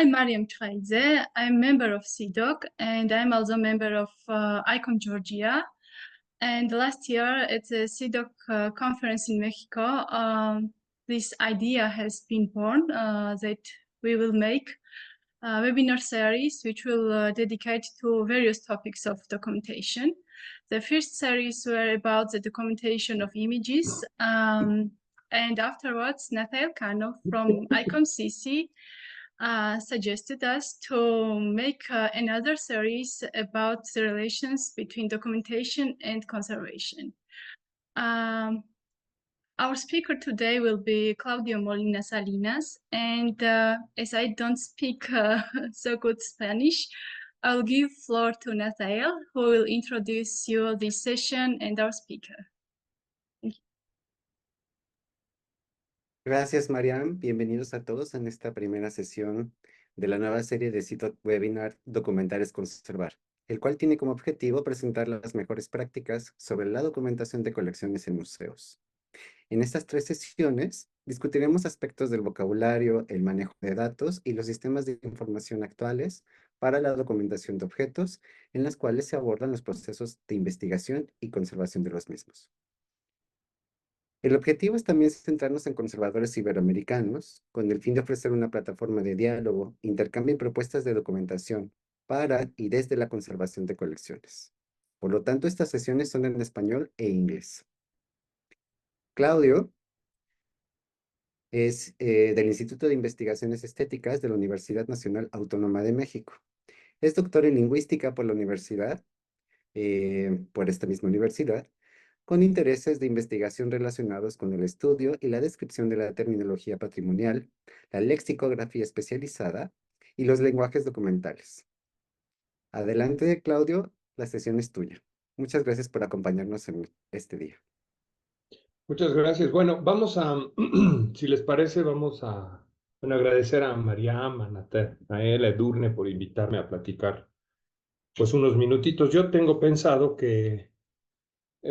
I'm Mariam Traidze. I'm member of CDOC and I'm also member of ICOM Georgia. And last year at the CDOC conference in Mexico, this idea has been born that we will make a webinar series which will dedicate to various topics of documentation. The first series were about the documentation of images, and afterwards Nathael Cano from ICOM CC suggested us to make another series about the relations between documentation and conservation. Our speaker today will be Claudio Molina Salinas, and as I don't speak so good Spanish, I'll give floor to Nathael, who will introduce you this session and our speaker. Thank you. Gracias, Mariam. Bienvenidos a todos en esta primera sesión de la nueva serie de CITOC Webinar Documentar es Conservar, el cual tiene como objetivo presentar las mejores prácticas sobre la documentación de colecciones en museos. En estas 3 sesiones discutiremos aspectos del vocabulario, el manejo de datos y los sistemas de información actuales para la documentación de objetos, en las cuales se abordan los procesos de investigación y conservación de los mismos. El objetivo es también centrarnos en conservadores iberoamericanos, con el fin de ofrecer una plataforma de diálogo, intercambio y propuestas de documentación para y desde la conservación de colecciones. Por lo tanto, estas sesiones son en español e inglés. Claudio es del Instituto de Investigaciones Estéticas de la Universidad Nacional Autónoma de México. Es doctor en lingüística por la universidad, por esta misma universidad, con intereses de investigación relacionados con el estudio y la descripción de la terminología patrimonial, la lexicografía especializada y los lenguajes documentales. Adelante, Claudio, la sesión es tuya. Muchas gracias por acompañarnos en este día. Muchas gracias. Bueno, vamos a, si les parece, vamos a agradecer a Mariam, a Nathael, a Edurne por invitarme a platicar pues unos minutitos. Yo tengo pensado que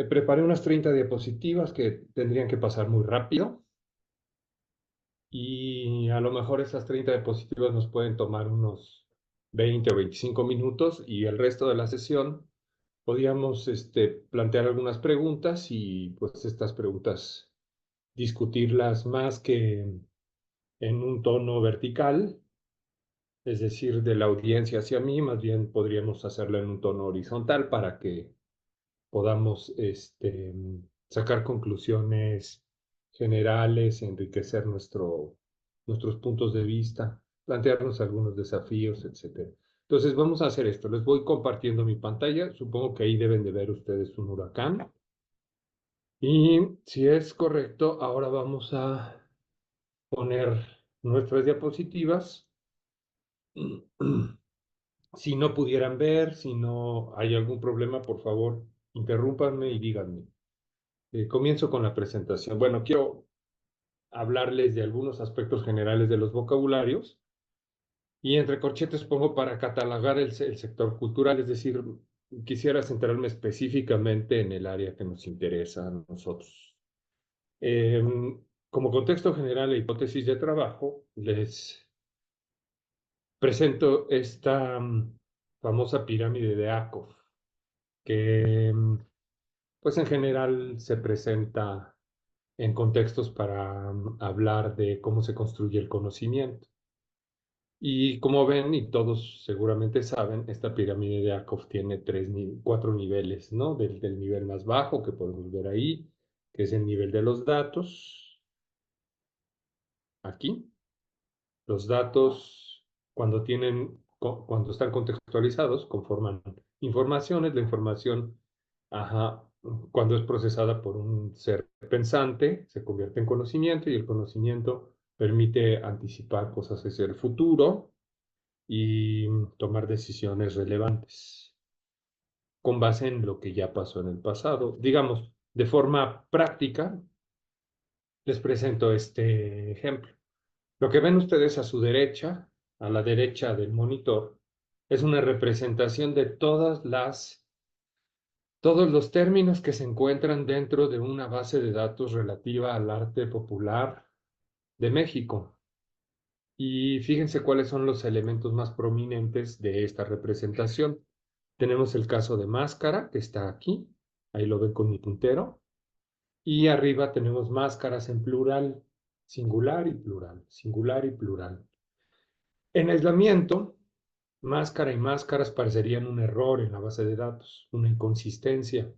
preparé unas 30 diapositivas que tendrían que pasar muy rápido y a lo mejor esas 30 diapositivas nos pueden tomar unos 20 o 25 minutos y el resto de la sesión podríamos plantear algunas preguntas y pues estas preguntas discutirlas más que en un tono vertical, es decir, de la audiencia hacia mí, más bien podríamos hacerlo en un tono horizontal para que podamos sacar conclusiones generales, enriquecer nuestros puntos de vista, plantearnos algunos desafíos, etc. Entonces vamos a hacer esto. Les voy compartiendo mi pantalla. Supongo que ahí deben de ver ustedes un huracán. Y si es correcto, ahora vamos a poner nuestras diapositivas. Si no pudieran ver, si no hay algún problema, por favor, interrúmpanme y díganme. Comienzo con la presentación. Bueno, quiero hablarles de algunos aspectos generales de los vocabularios y entre corchetes pongo para catalogar el sector cultural, es decir, quisiera centrarme específicamente en el área que nos interesa a nosotros. Como contexto general e hipótesis de trabajo, les presento esta famosa pirámide de Akov, que pues en general se presenta en contextos para hablar de cómo se construye el conocimiento. Y como ven, y todos seguramente saben, esta pirámide de Akov tiene 4 niveles, ¿no? Del nivel más bajo, que podemos ver ahí, que es el nivel de los datos. Aquí. Los datos, cuando están contextualizados, conforman informaciones. La información, cuando es procesada por un ser pensante, se convierte en conocimiento y el conocimiento permite anticipar cosas hacia el futuro y tomar decisiones relevantes con base en lo que ya pasó en el pasado. Digamos, de forma práctica, les presento este ejemplo. Lo que ven ustedes a su derecha, a la derecha del monitor, es una representación de todos los términos que se encuentran dentro de una base de datos relativa al arte popular de México. Y fíjense cuáles son los elementos más prominentes de esta representación. Tenemos el caso de máscara, que está aquí. Ahí lo ven con mi puntero. Y arriba tenemos máscaras en plural, singular y plural, singular y plural. En aislamiento, máscara y máscaras parecerían un error en la base de datos, una inconsistencia.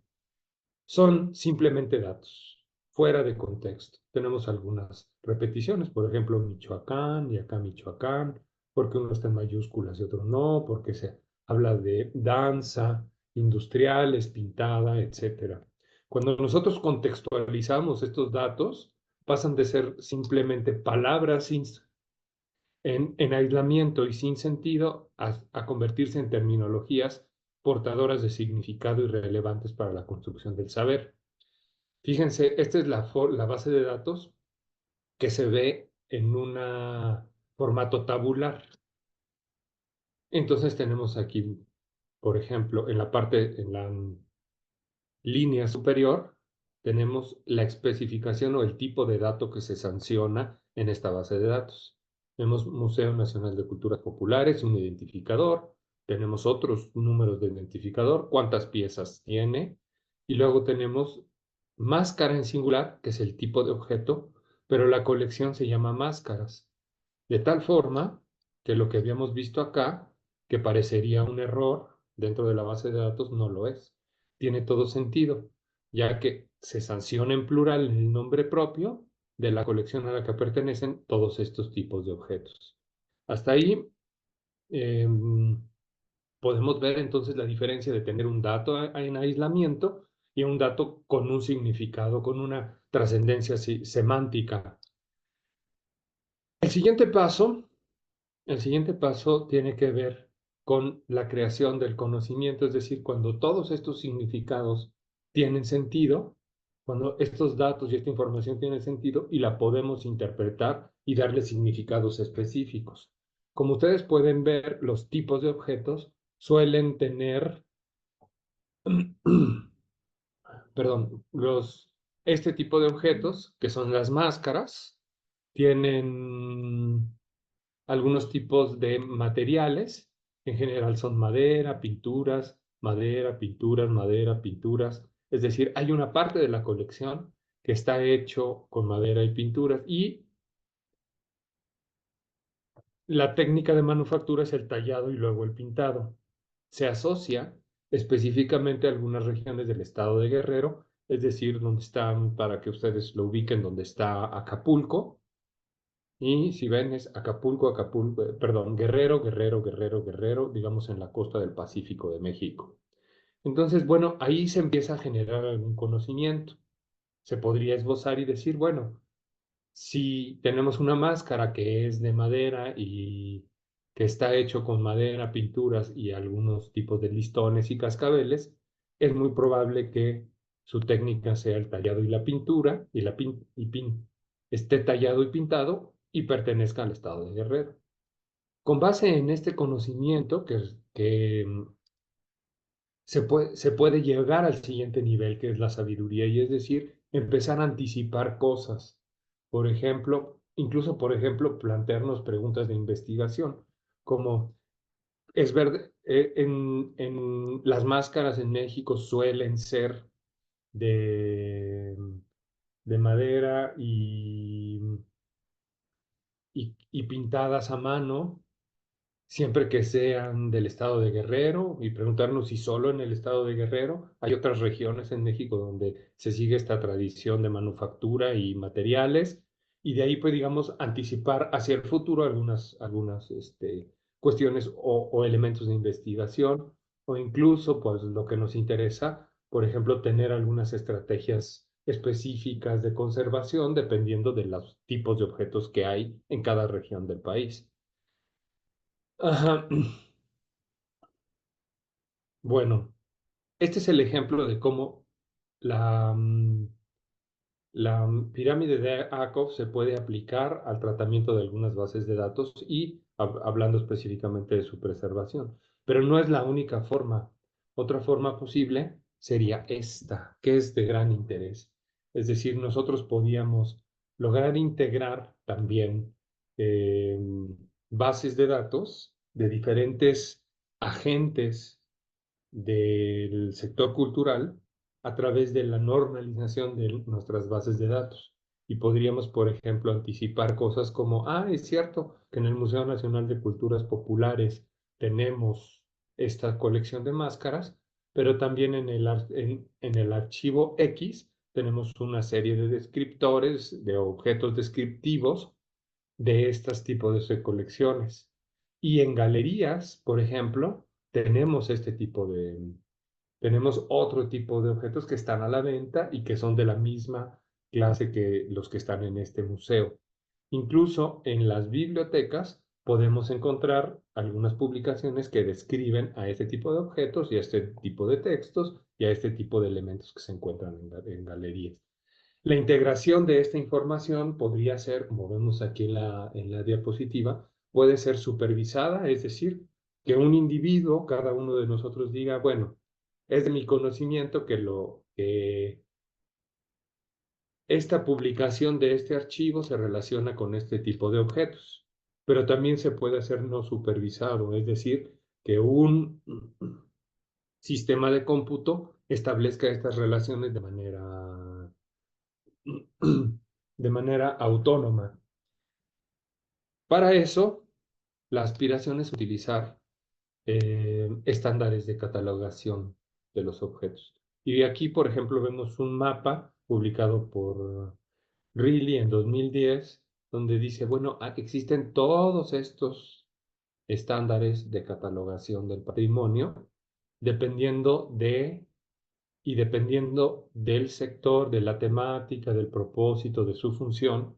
Son simplemente datos, fuera de contexto. Tenemos algunas repeticiones, por ejemplo, Michoacán y acá Michoacán, porque uno está en mayúsculas y otro no, porque se habla de danza, industriales, pintada, etc. Cuando nosotros contextualizamos estos datos, pasan de ser simplemente palabras en aislamiento y sin sentido a convertirse en terminologías portadoras de significado y relevantes para la construcción del saber. Fíjense, esta es la base de datos que se ve en un formato tabular. Entonces tenemos aquí, por ejemplo, en la línea superior, tenemos la especificación o el tipo de dato que se sanciona en esta base de datos. Tenemos Museo Nacional de Culturas Populares, un identificador, tenemos otros números de identificador, cuántas piezas tiene, y luego tenemos máscara en singular, que es el tipo de objeto, pero la colección se llama máscaras. De tal forma que lo que habíamos visto acá, que parecería un error dentro de la base de datos, no lo es. Tiene todo sentido, ya que se sanciona en plural en el nombre propio de la colección a la que pertenecen todos estos tipos de objetos. Hasta ahí eh, podemos ver entonces la diferencia de tener un dato en aislamiento y un dato con un significado, con una trascendencia semántica. El siguiente paso El siguiente paso tiene que ver con la creación del conocimiento, es decir, cuando todos estos significados tienen sentido, cuando estos datos y esta información tienen sentido y la podemos interpretar y darle significados específicos. Como ustedes pueden ver, los tipos de objetos suelen tener, perdón, este tipo de objetos, que son las máscaras, tienen algunos tipos de materiales, en general son madera, pinturas, madera, pinturas, madera, pinturas. Es decir, hay una parte de la colección que está hecho con madera y pinturas y la técnica de manufactura es el tallado y luego el pintado. Se asocia específicamente a algunas regiones del estado de Guerrero, es decir, donde están, para que ustedes lo ubiquen, donde está Acapulco. Y si ven es Acapulco, Acapulco, perdón, Guerrero, Guerrero, Guerrero, Guerrero, digamos en la costa del Pacífico de México. Entonces, bueno, ahí se empieza a generar algún conocimiento. Se podría esbozar y decir, bueno, si tenemos una máscara que es de madera y que está hecho con madera, pinturas y algunos tipos de listones y cascabeles, es muy probable que su técnica sea el tallado y la pintura y esté tallado y pintado y pertenezca al estado de Guerrero. Con base en este conocimiento que se puede llegar al siguiente nivel, que es la sabiduría, y es decir, empezar a anticipar cosas. Por ejemplo, incluso, por ejemplo, plantearnos preguntas de investigación, como es verdad, en las máscaras en México suelen ser de, de madera y pintadas a mano, siempre que sean del estado de Guerrero, y preguntarnos si solo en el estado de Guerrero hay otras regiones en México donde se sigue esta tradición de manufactura y materiales, y de ahí pues digamos anticipar hacia el futuro algunas cuestiones o elementos de investigación, o incluso pues lo que nos interesa, por ejemplo, tener algunas estrategias específicas de conservación dependiendo de los tipos de objetos que hay en cada región del país. Ajá. Bueno, este es el ejemplo de cómo la, la pirámide de Akov se puede aplicar al tratamiento de algunas bases de datos y hablando específicamente de su preservación. Pero no es la única forma. Otra forma posible sería esta, que es de gran interés. Es decir, nosotros podíamos lograr integrar también bases de datos de diferentes agentes del sector cultural a través de la normalización de nuestras bases de datos. Y podríamos, por ejemplo, anticipar cosas como, es cierto que en el Museo Nacional de Culturas Populares tenemos esta colección de máscaras, pero también en el archivo X tenemos una serie de descriptores, de objetos descriptivos de estos tipos de colecciones. Y en galerías, por ejemplo, tenemos tenemos otro tipo de objetos que están a la venta y que son de la misma clase que los que están en este museo. Incluso en las bibliotecas podemos encontrar algunas publicaciones que describen a este tipo de objetos y a este tipo de textos y a este tipo de elementos que se encuentran en galerías. La integración de esta información podría ser, como vemos aquí en la diapositiva, puede ser supervisada, es decir, que un individuo, cada uno de nosotros diga, bueno, es de mi conocimiento que esta publicación de este archivo se relaciona con este tipo de objetos, pero también se puede hacer no supervisado, es decir, que un sistema de cómputo establezca estas relaciones de manera autónoma. Para eso, la aspiración es utilizar estándares de catalogación de los objetos. Y aquí, por ejemplo, vemos un mapa publicado por Reilly en 2010, donde dice, bueno, existen todos estos estándares de catalogación del patrimonio, dependiendo del sector, de la temática, del propósito, de su función,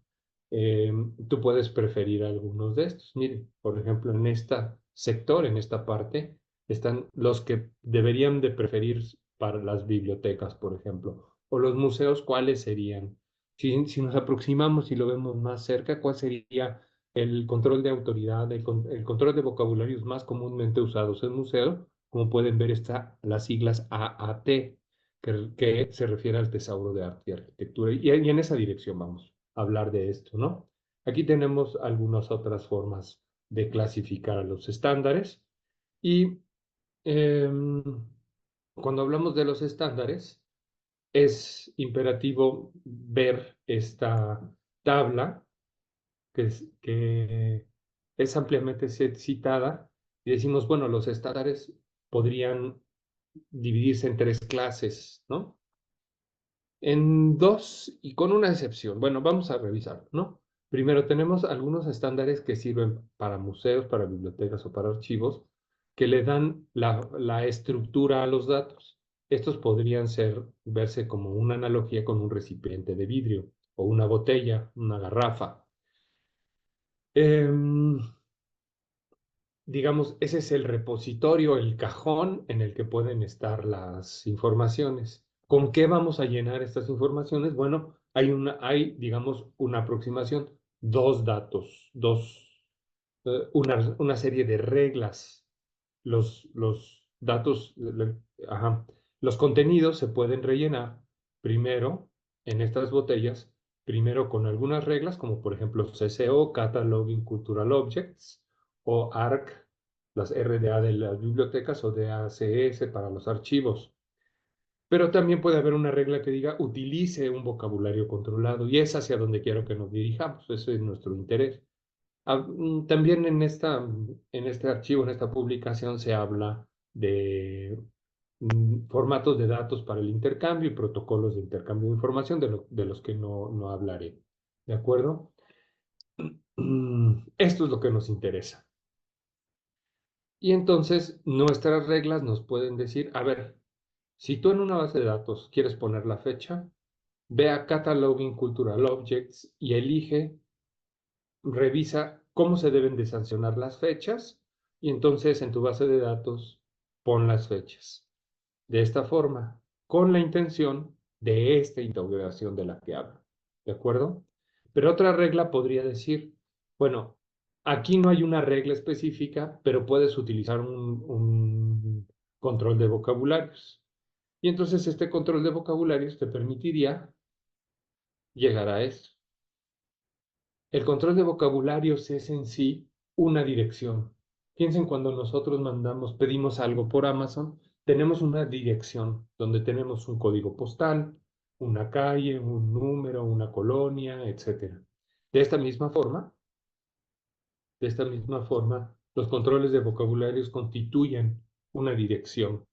tú puedes preferir algunos de estos. Miren, por ejemplo, en este sector, en esta parte, están los que deberían de preferir para las bibliotecas, por ejemplo, o los museos, ¿cuáles serían? Si nos aproximamos y lo vemos más cerca, ¿cuál sería el control de autoridad, el control de vocabularios más comúnmente usados en museo? Como pueden ver, está las siglas AAT, que se refiere al tesauro de arte y arquitectura. Y en esa dirección vamos a hablar de esto, ¿no? Aquí tenemos algunas otras formas de clasificar a los estándares. Y cuando hablamos de los estándares, es imperativo ver esta tabla que es ampliamente citada y decimos, bueno, los estándares podrían dividirse en tres clases, ¿no? En dos, y con una excepción. Bueno, vamos a revisar, ¿no? Primero, tenemos algunos estándares que sirven para museos, para bibliotecas o para archivos, que le dan la estructura a los datos. Estos podrían verse como una analogía con un recipiente de vidrio o una botella, una garrafa. Digamos, ese es el repositorio, el cajón en el que pueden estar las informaciones. ¿Con qué vamos a llenar estas informaciones? Bueno, digamos, una aproximación, dos datos, una serie de reglas. Los datos, los contenidos se pueden rellenar primero en estas botellas, primero con algunas reglas, como por ejemplo CCO, Cataloging Cultural Objects, o ARC, las RDA de las bibliotecas, o DACS para los archivos. Pero también puede haber una regla que diga utilice un vocabulario controlado, y es hacia donde quiero que nos dirijamos. Ese es nuestro interés. También en este archivo, en esta publicación, se habla de formatos de datos para el intercambio y protocolos de intercambio de información, de los que no hablaré. ¿De acuerdo? Esto es lo que nos interesa. Y entonces nuestras reglas nos pueden decir, a ver, si tú en una base de datos quieres poner la fecha, ve a Cataloging Cultural Objects y revisa cómo se deben de sancionar las fechas y entonces en tu base de datos pon las fechas. De esta forma, con la intención de esta integración de la que hablo. ¿De acuerdo? Pero otra regla podría decir, bueno, aquí no hay una regla específica, pero puedes utilizar un control de vocabularios. Y entonces este control de vocabularios te permitiría llegar a esto. El control de vocabularios es en sí una dirección. Piensen cuando nosotros pedimos algo por Amazon, tenemos una dirección donde tenemos un código postal, una calle, un número, una colonia, etc. De esta misma forma, los controles de vocabularios constituyen una dirección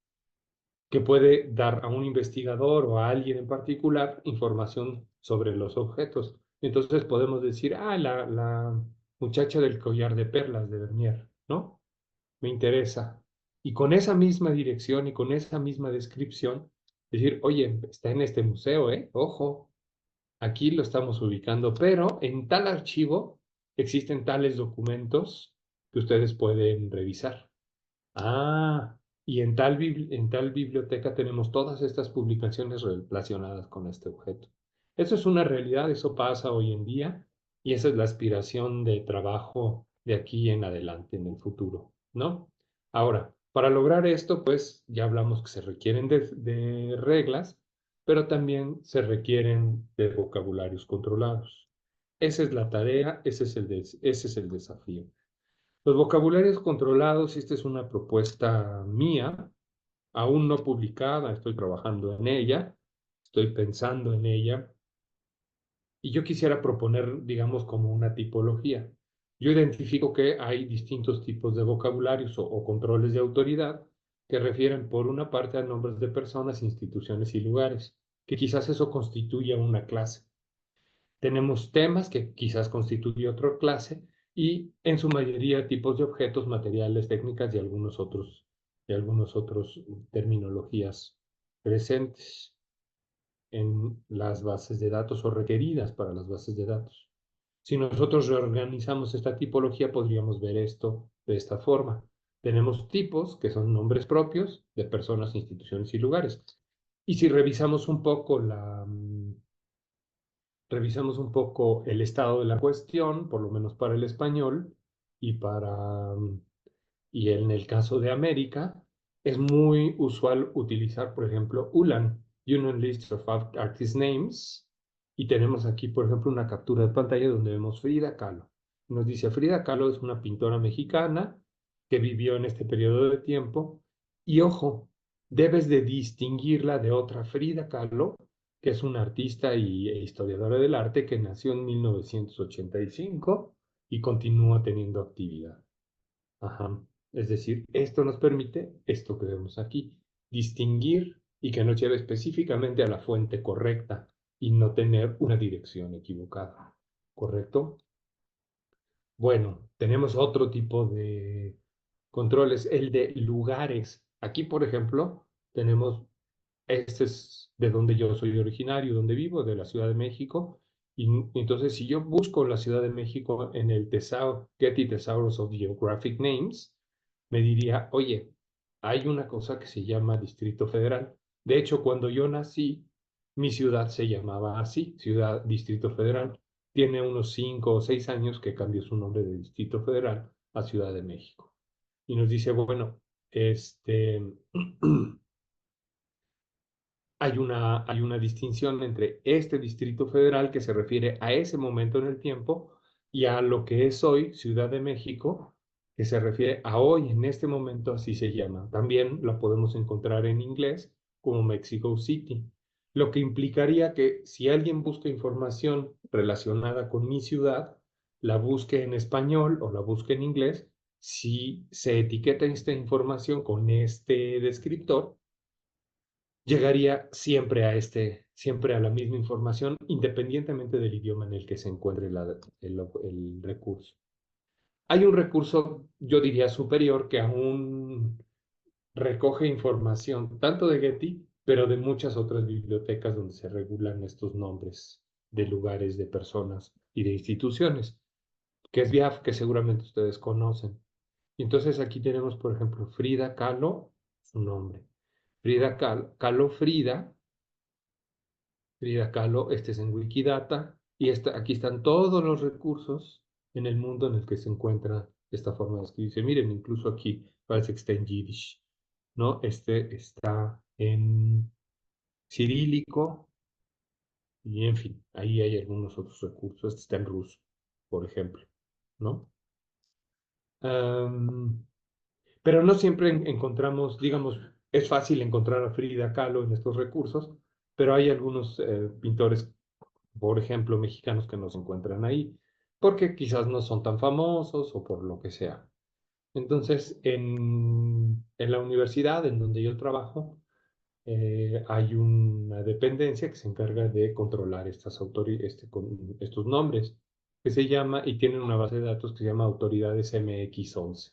que puede dar a un investigador o a alguien en particular información sobre los objetos. Entonces podemos decir, la muchacha del collar de perlas de Vermeer, ¿no? Me interesa. Y con esa misma dirección y con esa misma descripción, decir, oye, está en este museo, ¿eh? Ojo, aquí lo estamos ubicando, pero en tal archivo existen tales documentos que ustedes pueden revisar. Ah, y en tal biblioteca tenemos todas estas publicaciones relacionadas con este objeto. Eso es una realidad, eso pasa hoy en día y esa es la aspiración de trabajo de aquí en adelante, en el futuro, ¿no? Ahora, para lograr esto, pues ya hablamos que se requieren de reglas, pero también se requieren de vocabularios controlados. Esa es la tarea, ese es el desafío. Los vocabularios controlados, esta es una propuesta mía, aún no publicada, estoy trabajando en ella, estoy pensando en ella, y yo quisiera proponer, digamos, como una tipología. Yo identifico que hay distintos tipos de vocabularios o controles de autoridad que refieren por una parte a nombres de personas, instituciones y lugares, que quizás eso constituya una clase. Tenemos temas que quizás constituye otra clase y en su mayoría tipos de objetos, materiales, técnicas y algunos otros terminologías presentes en las bases de datos o requeridas para las bases de datos. Si nosotros reorganizamos esta tipología, podríamos ver esto de esta forma. Tenemos tipos que son nombres propios de personas, instituciones y lugares. Y si revisamos un poco revisamos un poco el estado de la cuestión, por lo menos para el español, y y en el caso de América, es muy usual utilizar, por ejemplo, ULAN, Union List of Artist Names, y tenemos aquí, por ejemplo, una captura de pantalla donde vemos Frida Kahlo. Nos dice, Frida Kahlo es una pintora mexicana que vivió en este periodo de tiempo, y ojo, debes de distinguirla de otra Frida Kahlo que es una artista e historiadora del arte que nació en 1985 y continúa teniendo actividad. Ajá. Es decir, esto nos permite, esto que vemos aquí, distinguir y que nos lleve específicamente a la fuente correcta y no tener una dirección equivocada. ¿Correcto? Bueno, tenemos otro tipo de controles, el de lugares. Aquí, por ejemplo, tenemos este es de donde yo soy originario, donde vivo, de la Ciudad de México. Y entonces, si yo busco la Ciudad de México en el Getty Thesaurus of Geographic Names, me diría, oye, hay una cosa que se llama Distrito Federal. De hecho, cuando yo nací, mi ciudad se llamaba así, Ciudad Distrito Federal. Tiene unos 5 o 6 años que cambió su nombre de Distrito Federal a Ciudad de México. Y nos dice, bueno, hay una distinción entre este Distrito Federal que se refiere a ese momento en el tiempo y a lo que es hoy Ciudad de México, que se refiere a hoy, en este momento, así se llama. También la podemos encontrar en inglés como Mexico City, lo que implicaría que si alguien busca información relacionada con mi ciudad, la busque en español o la busque en inglés, si se etiqueta esta información con este descriptor, llegaría siempre a la misma información, independientemente del idioma en el que se encuentre el recurso. Hay un recurso, yo diría, superior que aún recoge información tanto de Getty, pero de muchas otras bibliotecas donde se regulan estos nombres de lugares, de personas y de instituciones, que es BIAF, que seguramente ustedes conocen. Y entonces aquí tenemos, por ejemplo, Frida Kahlo, su nombre. Frida Kahlo, Frida Kahlo, este es en Wikidata, y aquí están todos los recursos en el mundo en el que se encuentra esta forma de escribirse. Miren, incluso aquí parece que está en Yiddish, ¿no? Este está en cirílico, y en fin, ahí hay algunos otros recursos. Este está en ruso. por ejemplo, ¿no? Pero no siempre encontramos, digamos, es fácil encontrar a Frida Kahlo en estos recursos, pero hay algunos pintores, por ejemplo, mexicanos que no se encuentran ahí, porque quizás no son tan famosos o por lo que sea. Entonces, en la universidad en donde yo trabajo, hay una dependencia que se encarga de controlar estos nombres, que se llama, y tienen una base de datos que se llama Autoridades MX11.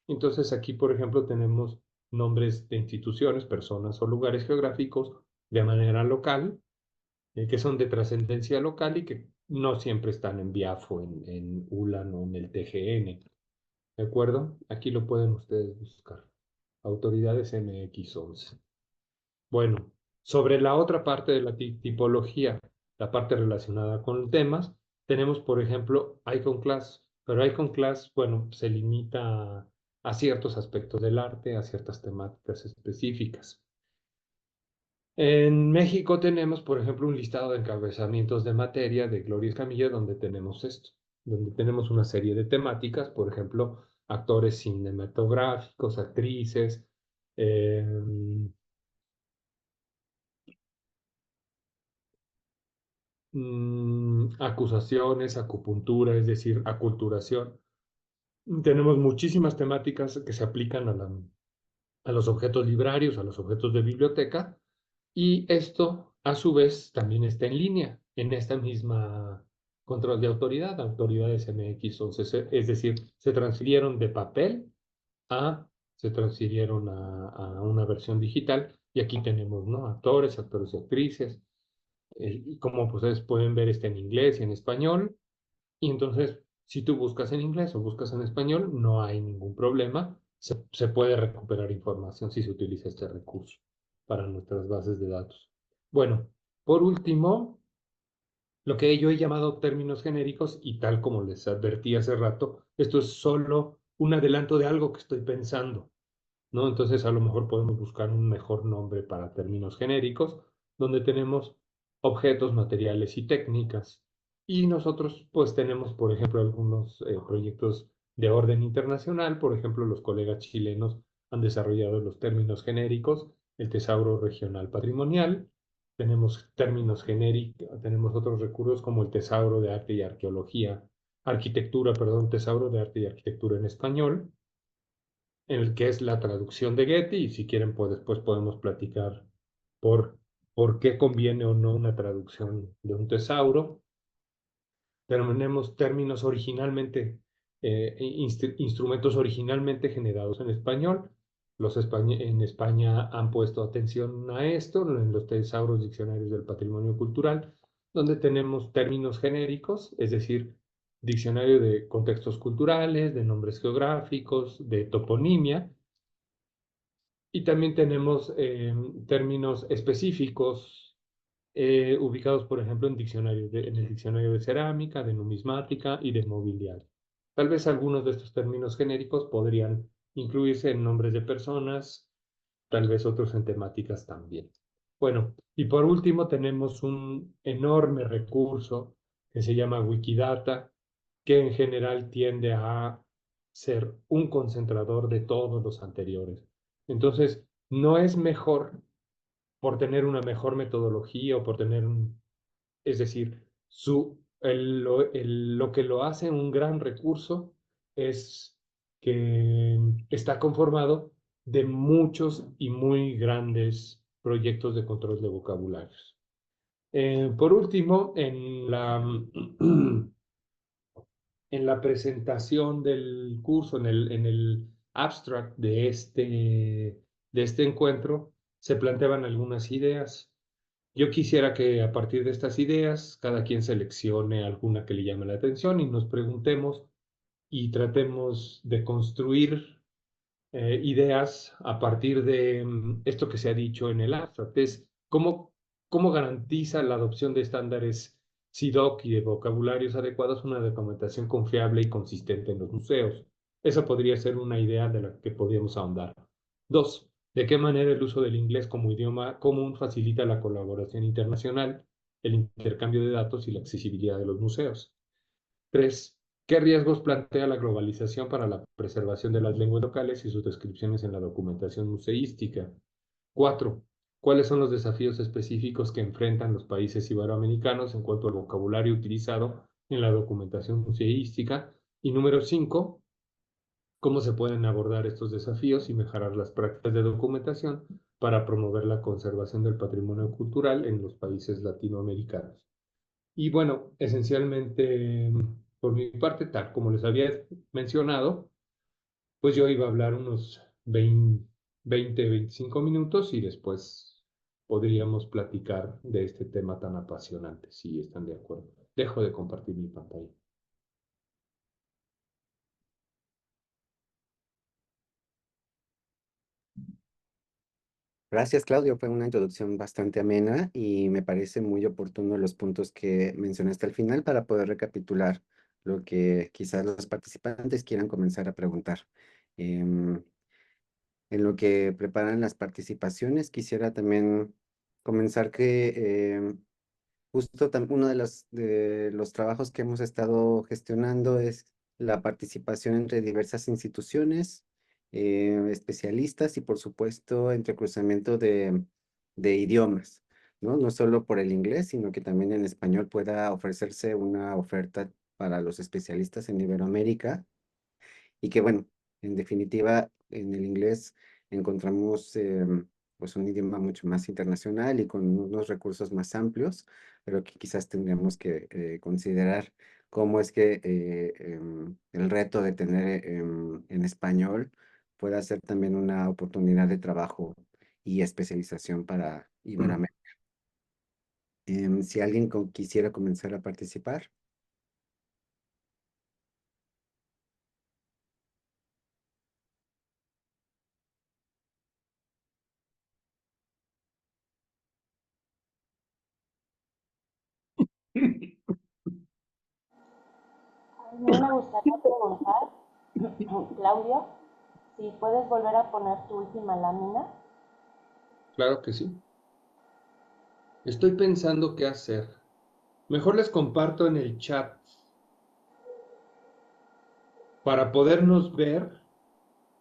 Entonces, aquí, por ejemplo, tenemos nombres de instituciones, personas o lugares geográficos de manera local, que son de trascendencia local y que no siempre están en BIAFO, en ULAN o en el TGN. ¿De acuerdo? Aquí lo pueden ustedes buscar. Autoridades MX11. Bueno, sobre la otra parte de la tipología, la parte relacionada con temas, tenemos, por ejemplo, Icon Class, pero Icon Class, bueno, se limita a ciertos aspectos del arte, a ciertas temáticas específicas. En México tenemos, por ejemplo, un listado de encabezamientos de materia de Gloria Escamilla, donde tenemos esto, donde tenemos una serie de temáticas, por ejemplo, actores cinematográficos, actrices, acusaciones, acupuntura, es decir, aculturación. Tenemos muchísimas temáticas que se aplican a los objetos librarios, a los objetos de biblioteca, y esto, a su vez, también está en línea en esta misma control de autoridad, autoridades MX11, es decir, se transfirieron de papel se transfirieron a una versión digital, y aquí tenemos, ¿no? Actores y actrices, y como pues, ustedes pueden ver, está en inglés y en español, y entonces, si tú buscas en inglés o buscas en español, no hay ningún problema. Se puede recuperar información si se utiliza este recurso para nuestras bases de datos. Bueno, por último, lo que yo he llamado términos genéricos, y tal como les advertí hace rato, esto es solo un adelanto de algo que estoy pensando, ¿no? Entonces, a lo mejor podemos buscar un mejor nombre para términos genéricos, donde tenemos objetos, materiales y técnicas. Y nosotros, pues, tenemos, por ejemplo, algunos proyectos de orden internacional. Por ejemplo, los colegas chilenos han desarrollado los términos genéricos, el tesauro regional patrimonial. Tenemos términos genéricos, tenemos otros recursos como el tesauro de arte y arqueología, arquitectura, perdón, tesauro de arte y arquitectura en español, en el que es la traducción de Getty, y si quieren, pues después podemos platicar por, por qué conviene o no una traducción de un tesauro. Tenemos términos originalmente, instrumentos originalmente generados en español. En España han puesto atención a esto, en los tesauros diccionarios del patrimonio cultural, donde tenemos términos genéricos, es decir, diccionario de contextos culturales, de nombres geográficos, de toponimia, y también tenemos términos específicos ubicados, por ejemplo, en el diccionario de cerámica, de numismática y de mobiliario. Tal vez algunos de estos términos genéricos podrían incluirse en nombres de personas, tal vez otros en temáticas también. Bueno, y por último tenemos un enorme recurso que se llama Wikidata, que en general tiende a ser un concentrador de todos los anteriores. Entonces, no es mejor por tener una mejor metodología o por tener es decir, lo que lo hace un gran recurso es que está conformado de muchos y muy grandes proyectos de control de vocabularios. Por último, en la presentación del curso, en el abstract de este encuentro, se planteaban algunas ideas. Yo quisiera que a partir de estas ideas, cada quien seleccione alguna que le llame la atención y nos preguntemos y tratemos de construir ideas a partir de esto que se ha dicho en el abstract. Es cómo garantiza la adopción de estándares CIDOC y de vocabularios adecuados una documentación confiable y consistente en los museos. Esa podría ser una idea de la que podríamos ahondar. 2. ¿De qué manera el uso del inglés como idioma común facilita la colaboración internacional, el intercambio de datos y la accesibilidad de los museos? 3. ¿Qué riesgos plantea la globalización para la preservación de las lenguas locales y sus descripciones en la documentación museística? 4. ¿Cuáles son los desafíos específicos que enfrentan los países iberoamericanos en cuanto al vocabulario utilizado en la documentación museística? Y número 5. ¿Cómo se pueden abordar estos desafíos y mejorar las prácticas de documentación para promover la conservación del patrimonio cultural en los países latinoamericanos? Y bueno, esencialmente, por mi parte, tal como les había mencionado, pues yo iba a hablar unos 25 minutos y después podríamos platicar de este tema tan apasionante, si están de acuerdo. Dejo de compartir mi pantalla. Gracias, Claudio. Fue una introducción bastante amena y me parece muy oportuno los puntos que mencionaste al final para poder recapitular lo que quizás los participantes quieran comenzar a preguntar. Em, en lo que preparan las participaciones, quisiera también comenzar que justo uno de los trabajos que hemos estado gestionando es la participación entre diversas instituciones, especialistas y por supuesto entre cruzamiento de idiomas, ¿no? No solo por el inglés, sino que también en español pueda ofrecerse una oferta para los especialistas en Iberoamérica y que bueno, en definitiva, en el inglés encontramos pues un idioma mucho más internacional y con unos recursos más amplios, pero que quizás tendríamos que considerar cómo es que el reto de tener en español pueda ser también una oportunidad de trabajo y especialización para Iberoamérica. Si alguien quisiera comenzar a participar. A mí me gustaría preguntar, Claudio, si puedes volver a poner tu última lámina. Claro que sí. Estoy pensando qué hacer. Mejor les comparto en el chat para podernos ver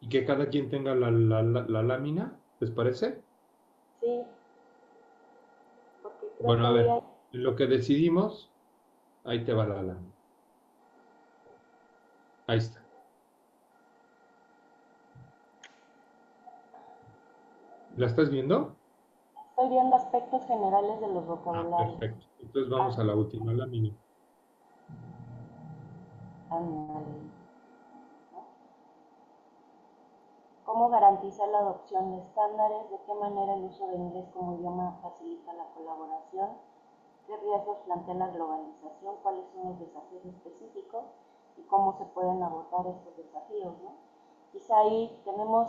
y que cada quien tenga la lámina. ¿Les parece? Sí, porque creo Bueno, que a ahí ver, hay... en lo que decidimos, ahí te va la lámina. Ahí está. ¿La estás viendo? Estoy viendo aspectos generales de los vocabularios. Perfecto. Entonces vamos a la última lámina. Ándale. ¿Cómo garantizar la adopción de estándares? ¿De qué manera el uso de inglés como idioma facilita la colaboración? ¿Qué riesgos plantea la globalización? ¿Cuáles son los desafíos específicos? ¿Y cómo se pueden abordar estos desafíos, ¿no? Quizá ahí tenemos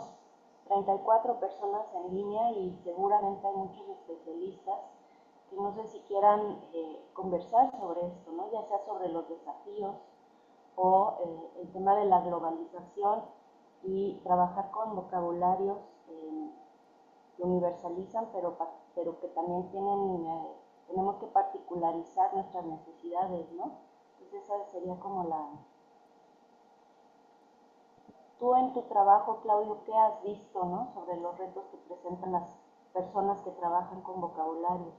34 personas en línea y seguramente hay muchos especialistas que no sé si quieran conversar sobre esto, ¿no? Ya sea sobre los desafíos o el tema de la globalización y trabajar con vocabularios que universalizan, pero que también tenemos que particularizar nuestras necesidades, ¿no? Entonces esa sería como la... Tú en tu trabajo, Claudio, ¿qué has visto, ¿no? Sobre los retos que presentan las personas que trabajan con vocabulario.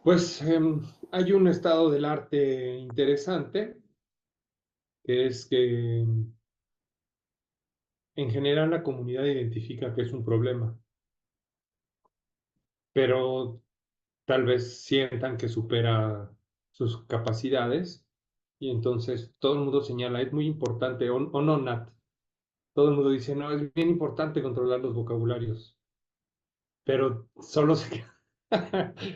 Pues hay un estado del arte interesante, que es que en general la comunidad identifica que es un problema, pero tal vez sientan que supera sus capacidades y entonces todo el mundo señala, es muy importante, o no, Nat, todo el mundo dice, no, es bien importante controlar los vocabularios, pero solo se queda,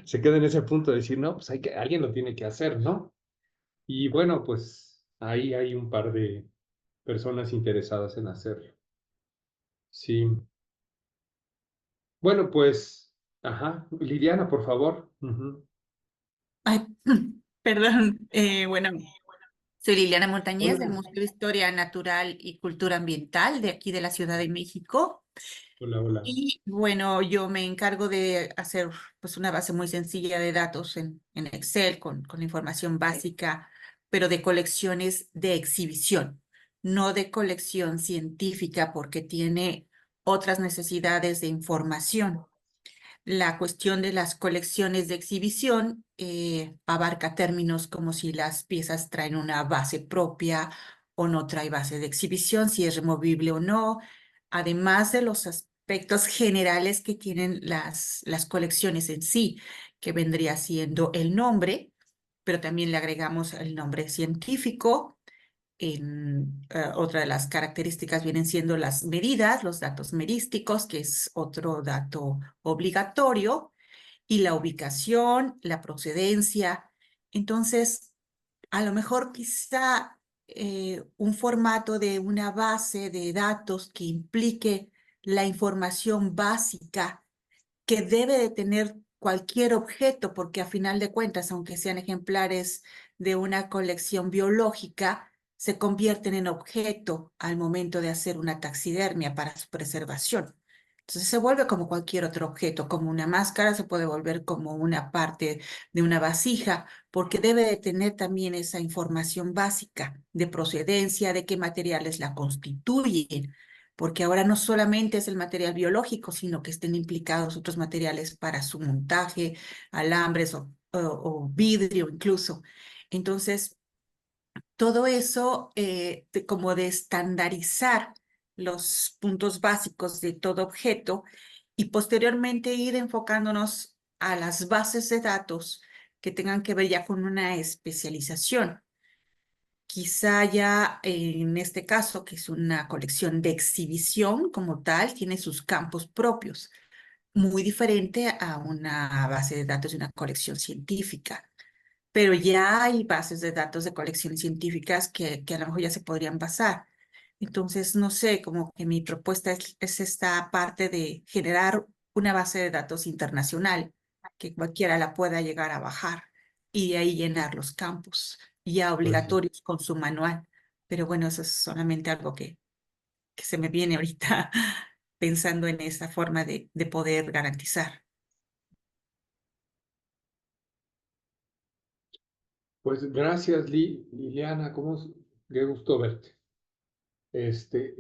se queda en ese punto de decir, no, pues alguien lo tiene que hacer, ¿no? Y bueno, pues ahí hay un par de personas interesadas en hacerlo. Sí. Bueno, pues, ajá, Liliana, por favor. Ujú. Ay, perdón, bueno, soy Liliana Montañez del Hola. Museo de Historia Natural y Cultura Ambiental de aquí de la Ciudad de México. Hola, hola. Y bueno, yo me encargo de hacer pues una base muy sencilla de datos en Excel con la información básica pero de colecciones de exhibición, no de colección científica, porque tiene otras necesidades de información. La cuestión de las colecciones de exhibición abarca términos como si las piezas traen una base propia o no trae base de exhibición, si es removible o no, además de los aspectos generales que tienen las colecciones en sí, que vendría siendo el nombre, pero también le agregamos el nombre científico. Otra de las características vienen siendo las medidas, los datos merísticos, que es otro dato obligatorio, y la ubicación, la procedencia. Entonces, a lo mejor quizá un formato de una base de datos que implique la información básica que debe de tener cualquier objeto, porque a final de cuentas, aunque sean ejemplares de una colección biológica, se convierten en objeto al momento de hacer una taxidermia para su preservación. Entonces se vuelve como cualquier otro objeto, como una máscara, se puede volver como una parte de una vasija, porque debe de tener también esa información básica de procedencia, de qué materiales la constituyen, porque ahora no solamente es el material biológico, sino que estén implicados otros materiales para su montaje, alambres o vidrio incluso. Entonces, todo eso como de estandarizar los puntos básicos de todo objeto y posteriormente ir enfocándonos a las bases de datos que tengan que ver ya con una especialización. Quizá ya en este caso, que es una colección de exhibición como tal, tiene sus campos propios, muy diferente a una base de datos de una colección científica. Pero ya hay bases de datos de colecciones científicas que a lo mejor ya se podrían basar. Entonces, no sé, como que mi propuesta es esta parte de generar una base de datos internacional, que cualquiera la pueda llegar a bajar y de ahí llenar los campos, ya Pues sí. obligatorios con su manual. Pero bueno, eso es solamente algo que se me viene ahorita pensando en esa forma de poder garantizar. Pues gracias, Liliana, qué gusto verte.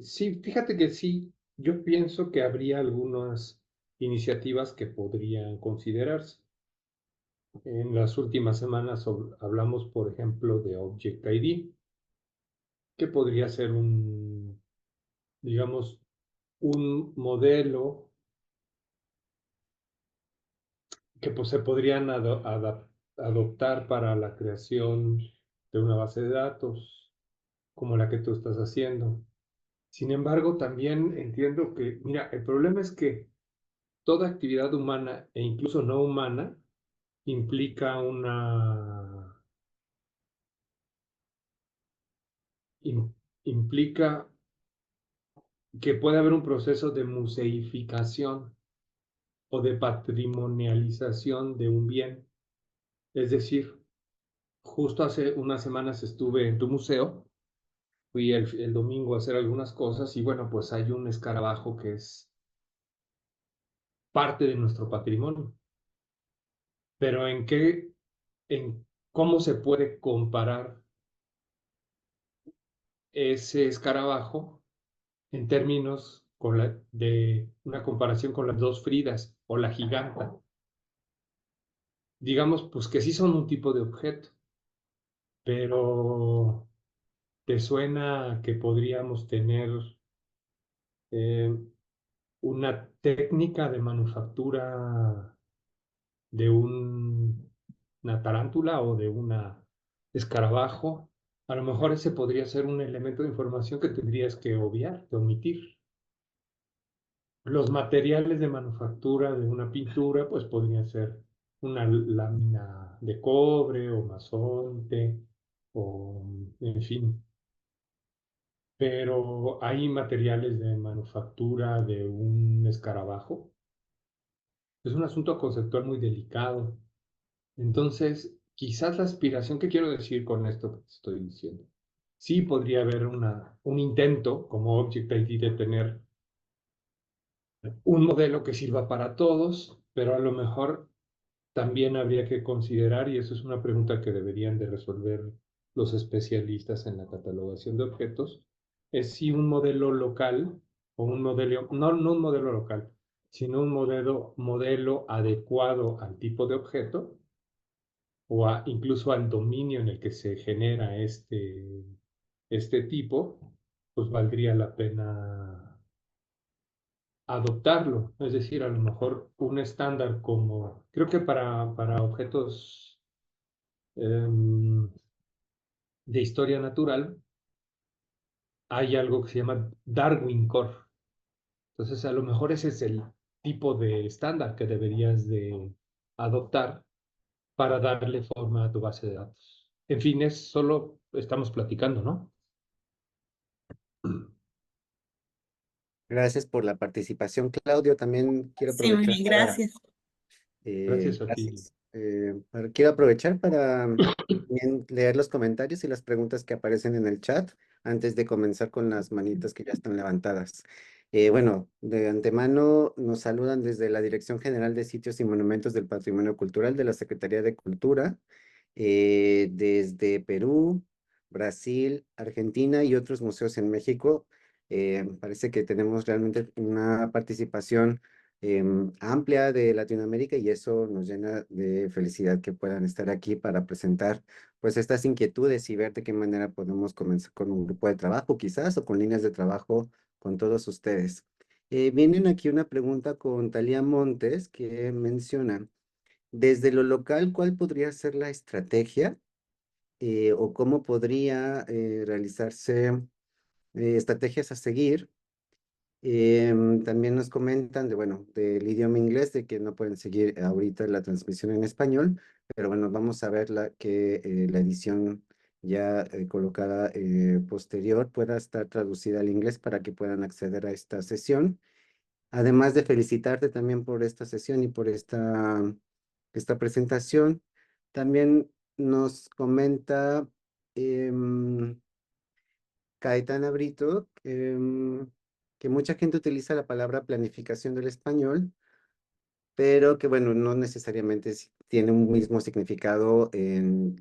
Sí, fíjate que sí, yo pienso que habría algunas iniciativas que podrían considerarse. En las últimas semanas hablamos, por ejemplo, de Object ID, que podría ser digamos, un modelo que pues, se podrían adoptar para la creación de una base de datos como la que tú estás haciendo. Sin embargo, también entiendo que, mira, el problema es que toda actividad humana e incluso no humana implica implica que puede haber un proceso de museificación o de patrimonialización de un bien. Es decir, justo hace unas semanas estuve en tu museo, fui el domingo a hacer algunas cosas y bueno, pues hay un escarabajo que es parte de nuestro patrimonio. Pero en cómo se puede comparar ese escarabajo en términos de una comparación con las dos Fridas o la giganta. Digamos, pues que sí son un tipo de objeto, pero ¿te suena que podríamos tener eh, una técnica de manufactura de una tarántula o de una escarabajo? A lo mejor ese podría ser un elemento de información que tendrías que obviar, que omitir. Los materiales de manufactura de una pintura, pues podrían ser una lámina de cobre o masonte, o en fin. Pero hay materiales de manufactura de un escarabajo. Es un asunto conceptual muy delicado. Entonces, quizás la aspiración que quiero decir con esto que te estoy diciendo, sí podría haber un intento como Object ID de tener un modelo que sirva para todos, pero a lo mejor también habría que considerar, y eso es una pregunta que deberían de resolver los especialistas en la catalogación de objetos, es si un modelo local o un modelo, no un modelo local, sino un modelo adecuado al tipo de objeto o incluso al dominio en el que se genera este tipo, pues valdría la pena adoptarlo. Es decir, a lo mejor un estándar como, creo que para objetos de historia natural hay algo que se llama Darwin Core. Entonces, a lo mejor ese es el tipo de estándar que deberías de adoptar para darle forma a tu base de datos. En fin, es solo estamos platicando, ¿no? Gracias por la participación, Claudio. También quiero Sí, muy aprovechar bien, para gracias. Gracias a ti. Gracias. Quiero aprovechar para también leer los comentarios y las preguntas que aparecen en el chat antes de comenzar con las manitas que ya están levantadas. Bueno, de antemano nos saludan desde la Dirección General de Sitios y Monumentos del Patrimonio Cultural de la Secretaría de Cultura, desde Perú, Brasil, Argentina y otros museos en México. Parece que tenemos realmente una participación amplia de Latinoamérica y eso nos llena de felicidad que puedan estar aquí para presentar pues estas inquietudes y ver de qué manera podemos comenzar con un grupo de trabajo quizás o con líneas de trabajo con todos ustedes. Vienen aquí una pregunta con Talía Montes que menciona, desde lo local, ¿cuál podría ser la estrategia o cómo podría realizarse estrategias a seguir? También nos comentan de, bueno, del idioma inglés, de que no pueden seguir ahorita la transmisión en español, pero bueno, vamos a ver la edición ya colocada posterior pueda estar traducida al inglés para que puedan acceder a esta sesión. Además de felicitarte también por esta sesión y por esta presentación, también nos comenta Caetana Brito, que mucha gente utiliza la palabra planificación del español, pero que bueno, no necesariamente tiene un mismo significado en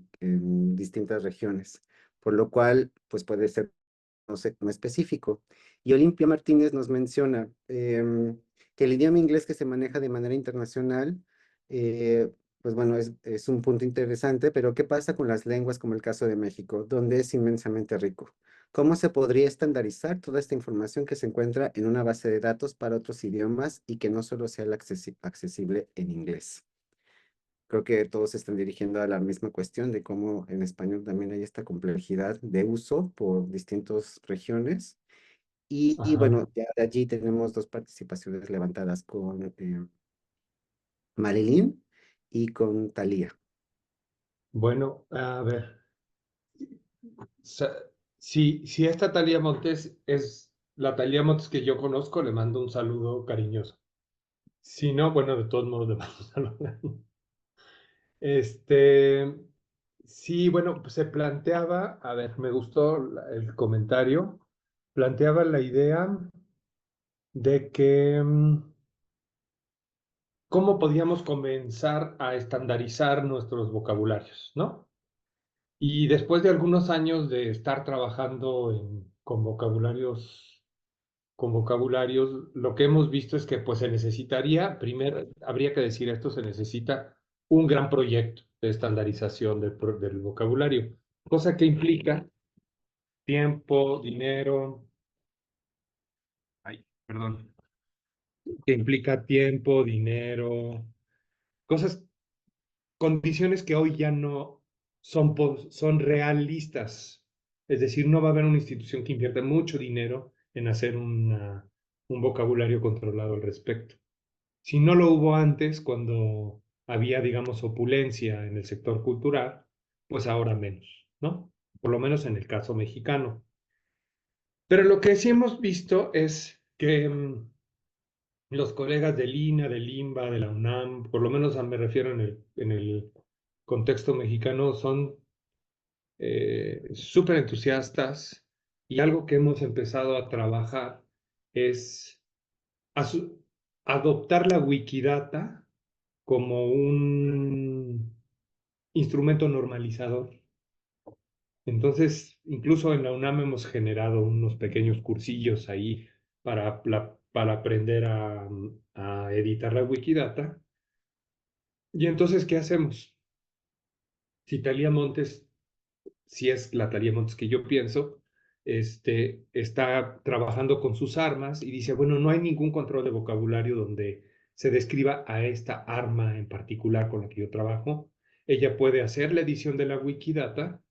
distintas regiones, por lo cual pues puede ser no sé, no específico. Y Olimpia Martínez nos menciona que el idioma inglés que se maneja de manera internacional, pues bueno, es un punto interesante, pero ¿qué pasa con las lenguas como el caso de México, donde es inmensamente rico? ¿Cómo se podría estandarizar toda esta información que se encuentra en una base de datos para otros idiomas y que no solo sea accesible en inglés? Creo que todos se están dirigiendo a la misma cuestión de cómo en español también hay esta complejidad de uso por distintas regiones. Y Ajá. bueno, ya de allí tenemos dos participaciones levantadas con Marilyn y con Talía. Bueno, a ver. Si esta Talía Montes es la Talía Montes que yo conozco, le mando un saludo cariñoso. Si no, bueno, de todos modos le mando un saludo. Este, sí, bueno, pues se planteaba, a ver, me gustó el comentario, planteaba la idea de que cómo podíamos comenzar a estandarizar nuestros vocabularios, ¿no? Y después de algunos años de estar trabajando con vocabularios, lo que hemos visto es que pues se necesitaría, primero, habría que decir esto, se necesita un gran proyecto de estandarización del vocabulario, cosa que implica tiempo, dinero, ay, perdón, que implica tiempo, dinero, cosas, condiciones que hoy ya no son realistas. Es decir, no va a haber una institución que invierta mucho dinero en hacer un vocabulario controlado al respecto. Si no lo hubo antes, cuando había, digamos, opulencia en el sector cultural, pues ahora menos, ¿no? Por lo menos en el caso mexicano. Pero lo que sí hemos visto es que los colegas del INA, del INBA, de la UNAM, por lo menos me refiero en el contexto mexicano, son súper entusiastas y algo que hemos empezado a trabajar es adoptar la Wikidata como un instrumento normalizador. Entonces, incluso en la UNAM hemos generado unos pequeños cursillos ahí para aprender a editar la Wikidata. Y entonces, ¿qué hacemos? Si Thalía Montes, si es la Thalía Montes que yo pienso, está trabajando con sus armas y dice, bueno, no hay ningún control de vocabulario donde se describa a esta arma en particular con la que yo trabajo. Ella puede hacer la edición de la Wikidata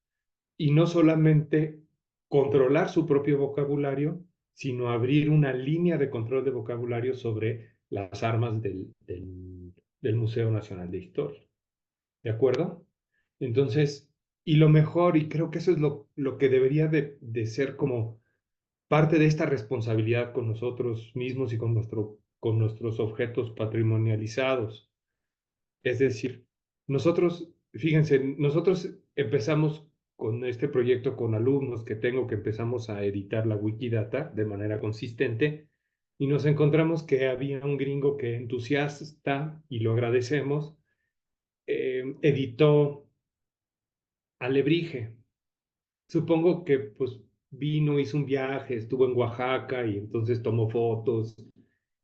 y no solamente controlar su propio vocabulario, sino abrir una línea de control de vocabulario sobre las armas del Museo Nacional de Historia. ¿De acuerdo? Entonces, y lo mejor, y creo que eso es lo que debería de ser como parte de esta responsabilidad con nosotros mismos y con nuestros objetos patrimonializados. Es decir, nosotros, fíjense, nosotros empezamos con este proyecto con alumnos que tengo, que empezamos a editar la Wikidata de manera consistente y nos encontramos que había un gringo que entusiasta, y lo agradecemos, editó Alebrije. Supongo que pues vino, hizo un viaje, estuvo en Oaxaca y entonces tomó fotos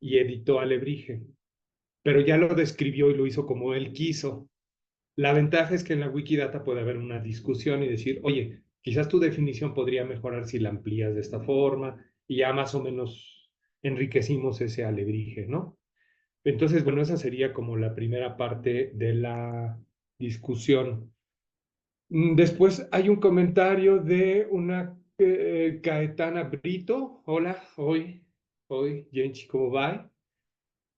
y editó Alebrije, pero ya lo describió y lo hizo como él quiso. La ventaja es que en la Wikidata puede haber una discusión y decir, oye, quizás tu definición podría mejorar si la amplías de esta forma, y ya más o menos enriquecimos ese alebrije, ¿no? Entonces, bueno, esa sería como la primera parte de la discusión. Después hay un comentario de una Caetana Brito. Hola, hoy, Jenchi, ¿cómo va?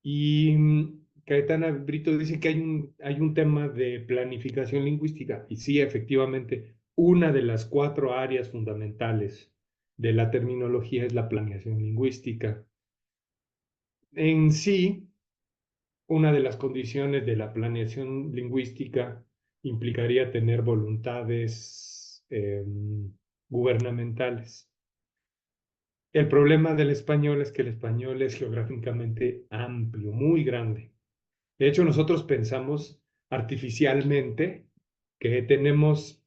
Y Caetana Brito dice que hay un tema de planificación lingüística. Y sí, efectivamente, una de las 4 áreas fundamentales de la terminología es la planeación lingüística. En sí, una de las condiciones de la planeación lingüística implicaría tener voluntades gubernamentales. El problema del español es que el español es geográficamente amplio, muy grande. De hecho, nosotros pensamos artificialmente que tenemos,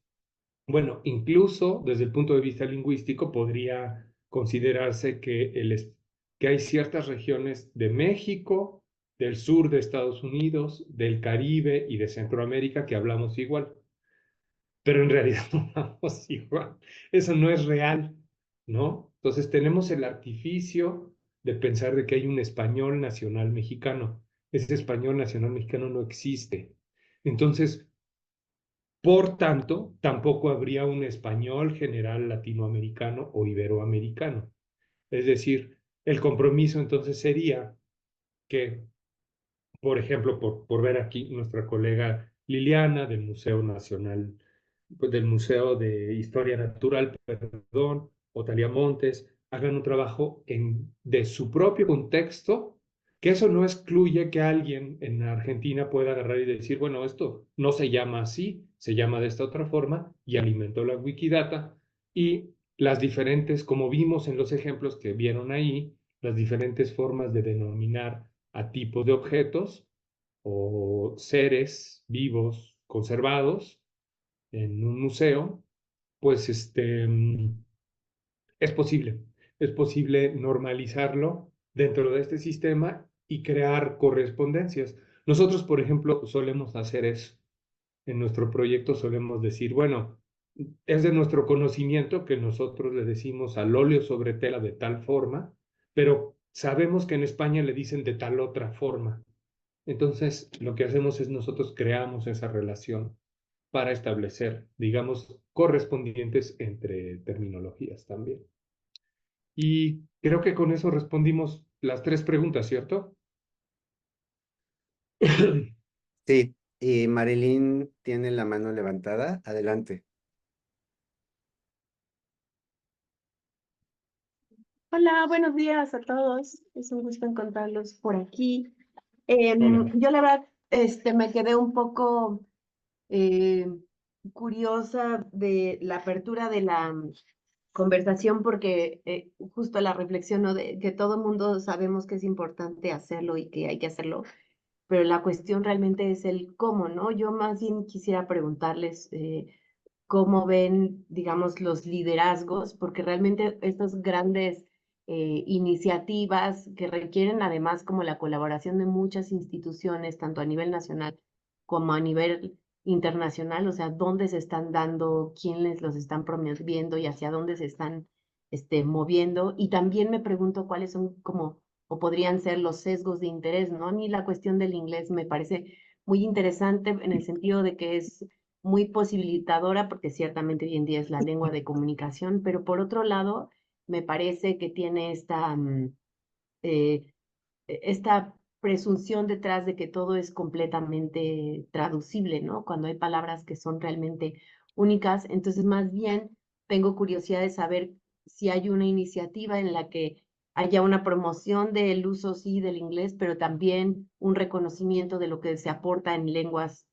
bueno, incluso desde el punto de vista lingüístico podría considerarse que hay ciertas regiones de México, del sur de Estados Unidos, del Caribe y de Centroamérica que hablamos igual, pero en realidad no hablamos igual. Eso no es real, ¿no? Entonces tenemos el artificio de pensar de que hay un español nacional mexicano. Ese español nacional mexicano no existe. Entonces, por tanto, tampoco habría un español general latinoamericano o iberoamericano. Es decir, el compromiso entonces sería que, por ejemplo, por ver aquí nuestra colega Liliana del Museo Nacional, pues, del Museo de Historia Natural, perdón, o Thalía Montes, hagan un trabajo de su propio contexto, que eso no excluye que alguien en Argentina pueda agarrar y decir, bueno, esto no se llama así, se llama de esta otra forma, y alimentó la Wikidata, y las diferentes, como vimos en los ejemplos que vieron ahí, las diferentes formas de denominar a tipos de objetos o seres vivos conservados en un museo, pues es posible. Es posible normalizarlo dentro de este sistema y crear correspondencias. Nosotros, por ejemplo, solemos hacer eso. En nuestro proyecto solemos decir, bueno, es de nuestro conocimiento que nosotros le decimos al óleo sobre tela de tal forma, pero sabemos que en España le dicen de tal otra forma. Entonces, lo que hacemos es nosotros creamos esa relación para establecer, digamos, correspondientes entre terminologías también. Y creo que con eso respondimos las 3 preguntas, ¿cierto? Sí, y Marilyn tiene la mano levantada. Adelante. Hola, buenos días a todos. Es un gusto encontrarlos por aquí. Hola. Yo la verdad, me quedé un poco eh, curiosa de la apertura de la conversación porque justo la reflexión, ¿no? De que todo mundo sabemos que es importante hacerlo y que hay que hacerlo, pero la cuestión realmente es el cómo, ¿no? Yo más bien quisiera preguntarles, cómo ven, digamos, los liderazgos, porque realmente estas grandes iniciativas que requieren además como la colaboración de muchas instituciones, tanto a nivel nacional como a nivel internacional, o sea, dónde se están dando, quiénes los están promoviendo y hacia dónde se están moviendo. Y también me pregunto cuáles son como, o podrían ser los sesgos de interés, ¿no? A mí la cuestión del inglés me parece muy interesante en el sentido de que es muy posibilitadora, porque ciertamente hoy en día es la lengua de comunicación, pero por otro lado, me parece que tiene eh, esta presunción detrás de que todo es completamente traducible, ¿no? Cuando hay palabras que son realmente únicas. Entonces, más bien, tengo curiosidad de saber si hay una iniciativa en la que haya una promoción del uso, sí, del inglés, pero también un reconocimiento de lo que se aporta en lenguas,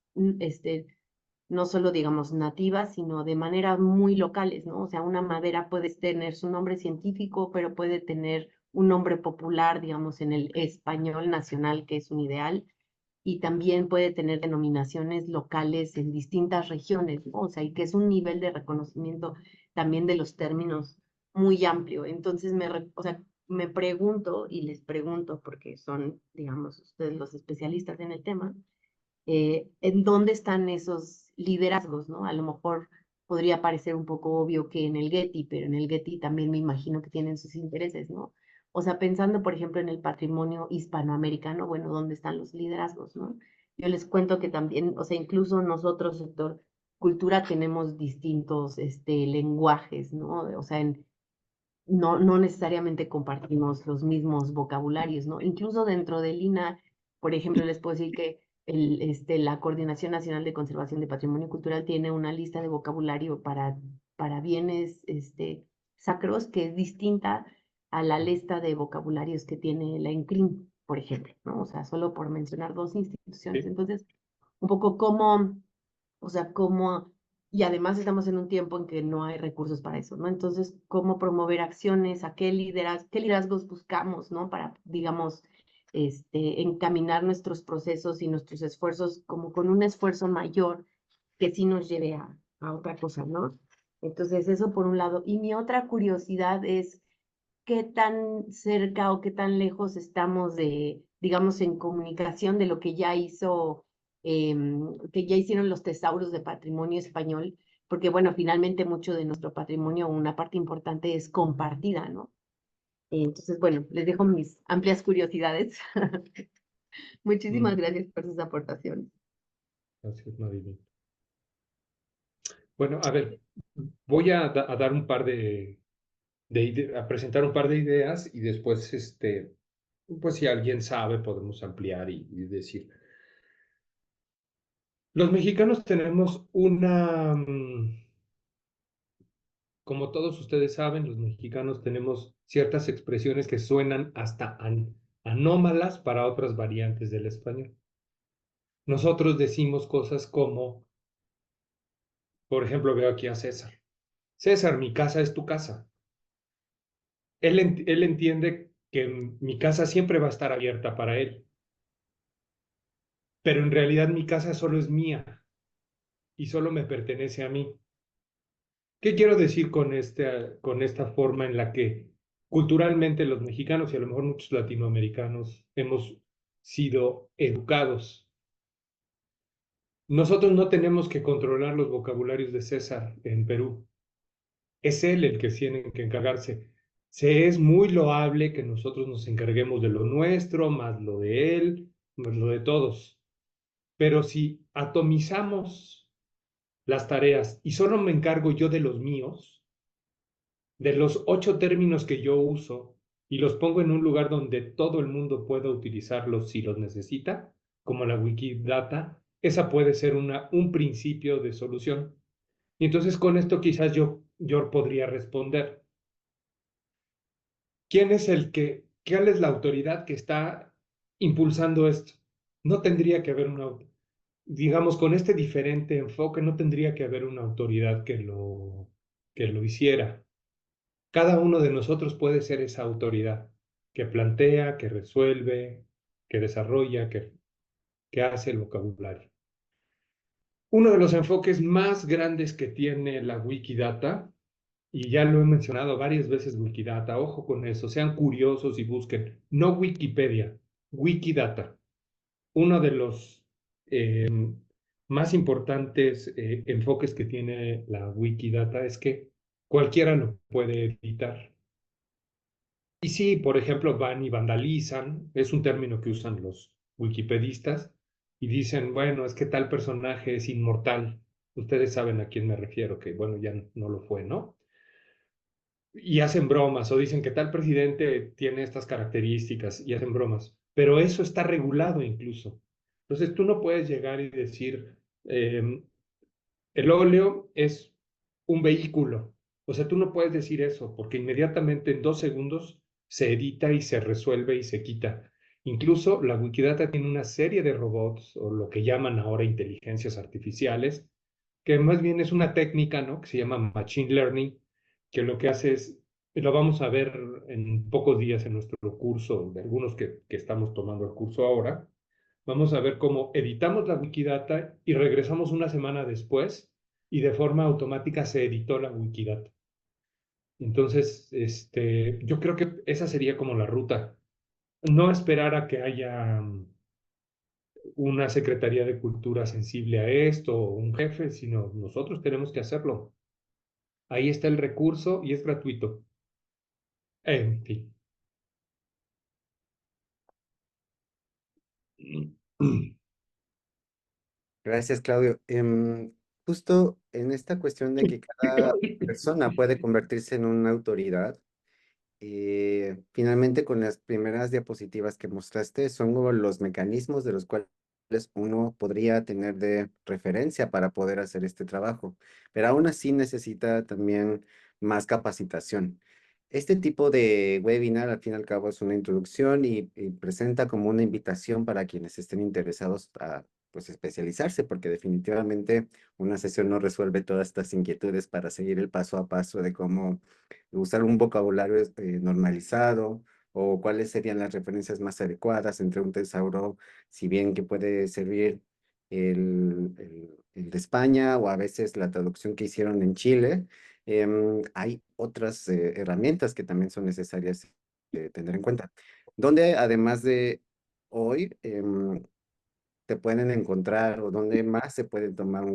no solo, digamos, nativas, sino de manera muy locales, ¿no? O sea, una madera puede tener su nombre científico, pero puede tener un nombre popular, digamos, en el español nacional, que es un ideal, y también puede tener denominaciones locales en distintas regiones, ¿no? O sea, y que es un nivel de reconocimiento también de los términos muy amplio. Entonces, o sea, me pregunto y les pregunto, porque son, digamos, ustedes los especialistas en el tema, en dónde están esos liderazgos, ¿no? A lo mejor podría parecer un poco obvio que en el Getty, pero en el Getty también me imagino que tienen sus intereses, ¿no? O sea, pensando, por ejemplo, en el patrimonio hispanoamericano, bueno, ¿dónde están los liderazgos, no? Yo les cuento que también, o sea, incluso nosotros, sector cultura, tenemos distintos lenguajes, ¿no? O sea, no necesariamente compartimos los mismos vocabularios, ¿no? Incluso dentro del INAH, por ejemplo, les puedo decir que la Coordinación Nacional de Conservación de Patrimonio Cultural tiene una lista de vocabulario para bienes sacros que es distinta a la lista de vocabularios que tiene la INCRIM, por ejemplo, ¿no? O sea, solo por mencionar dos instituciones. Sí. Entonces, un poco cómo, o sea, cómo, y además estamos en un tiempo en que no hay recursos para eso, ¿no? Entonces, cómo promover acciones, a qué liderazgos buscamos, ¿no? Para, digamos, encaminar nuestros procesos y nuestros esfuerzos como con un esfuerzo mayor que sí nos lleve a otra cosa, ¿no? Entonces, eso por un lado. Y mi otra curiosidad es qué tan cerca o qué tan lejos estamos de, digamos, en comunicación de lo que ya que ya hicieron los tesauros de patrimonio español, porque bueno, finalmente mucho de nuestro patrimonio, una parte importante es compartida, ¿no? Entonces, bueno, les dejo mis amplias curiosidades. Muchísimas gracias por sus aportaciones. Gracias, Marilyn. Bueno, a ver, voy a dar un par a presentar un par de ideas y después, pues si alguien sabe, podemos ampliar y decir. Los mexicanos tenemos como todos ustedes saben, los mexicanos tenemos ciertas expresiones que suenan hasta anómalas para otras variantes del español. Nosotros decimos cosas como, por ejemplo, veo aquí a César. César, mi casa es tu casa. Él entiende que mi casa siempre va a estar abierta para él, pero en realidad mi casa solo es mía y solo me pertenece a mí. ¿Qué quiero decir con esta forma en la que culturalmente los mexicanos y a lo mejor muchos latinoamericanos hemos sido educados? Nosotros no tenemos que controlar los vocabularios de César en Perú. Es él el que tiene que encargarse. Se es muy loable que nosotros nos encarguemos de lo nuestro, más lo de él, más lo de todos. Pero si atomizamos las tareas y solo me encargo yo de los míos, de los 8 términos que yo uso y los pongo en un lugar donde todo el mundo pueda utilizarlos si los necesita, como la Wikidata, esa puede ser un principio de solución. Y entonces con esto quizás yo podría responder. ¿Cuál es la autoridad que está impulsando esto? No tendría que haber digamos, con este diferente enfoque, no tendría que haber una autoridad que lo hiciera. Cada uno de nosotros puede ser esa autoridad que plantea, que resuelve, que desarrolla, que hace el vocabulario. Uno de los enfoques más grandes que tiene la Wikidata, y ya lo he mencionado varias veces Wikidata, ojo con eso, sean curiosos y busquen, no Wikipedia, Wikidata. Uno de los eh, más importantes enfoques que tiene la Wikidata es que cualquiera lo puede editar. Y sí, por ejemplo, van y vandalizan, es un término que usan los wikipedistas, y dicen, bueno, es que tal personaje es inmortal. Ustedes saben a quién me refiero, que bueno, ya no lo fue, ¿no? Y hacen bromas o dicen que tal presidente tiene estas características y hacen bromas, pero eso está regulado incluso. Entonces tú no puedes llegar y decir, el óleo es un vehículo. O sea, tú no puedes decir eso porque inmediatamente en 2 segundos se edita y se resuelve y se quita. Incluso la Wikidata tiene una serie de robots o lo que llaman ahora inteligencias artificiales, que más bien es una técnica, ¿no? Que se llama Machine Learning, que lo que hace es, lo vamos a ver en pocos días en nuestro curso, de algunos que estamos tomando el curso ahora. Vamos a ver cómo editamos la Wikidata y regresamos una semana después y de forma automática se editó la Wikidata. Entonces, yo creo que esa sería como la ruta. No esperar a que haya una Secretaría de Cultura sensible a esto o un jefe, sino nosotros tenemos que hacerlo. Ahí está el recurso y es gratuito. Sí. Gracias, Claudio. Justo en esta cuestión de que cada persona puede convertirse en una autoridad, finalmente con las primeras diapositivas que mostraste son como los mecanismos de los cuales uno podría tener de referencia para poder hacer este trabajo, pero aún así necesita también más capacitación. Este tipo de webinar, al fin y al cabo, es una introducción y presenta como una invitación para quienes estén interesados a, pues, especializarse, porque definitivamente una sesión no resuelve todas estas inquietudes para seguir el paso a paso de cómo usar un vocabulario normalizado o cuáles serían las referencias más adecuadas entre un tesauro, si bien que puede servir el de España o a veces la traducción que hicieron en Chile. Hay otras herramientas que también son necesarias tener en cuenta, donde además de hoy te pueden encontrar o donde más se puede tomar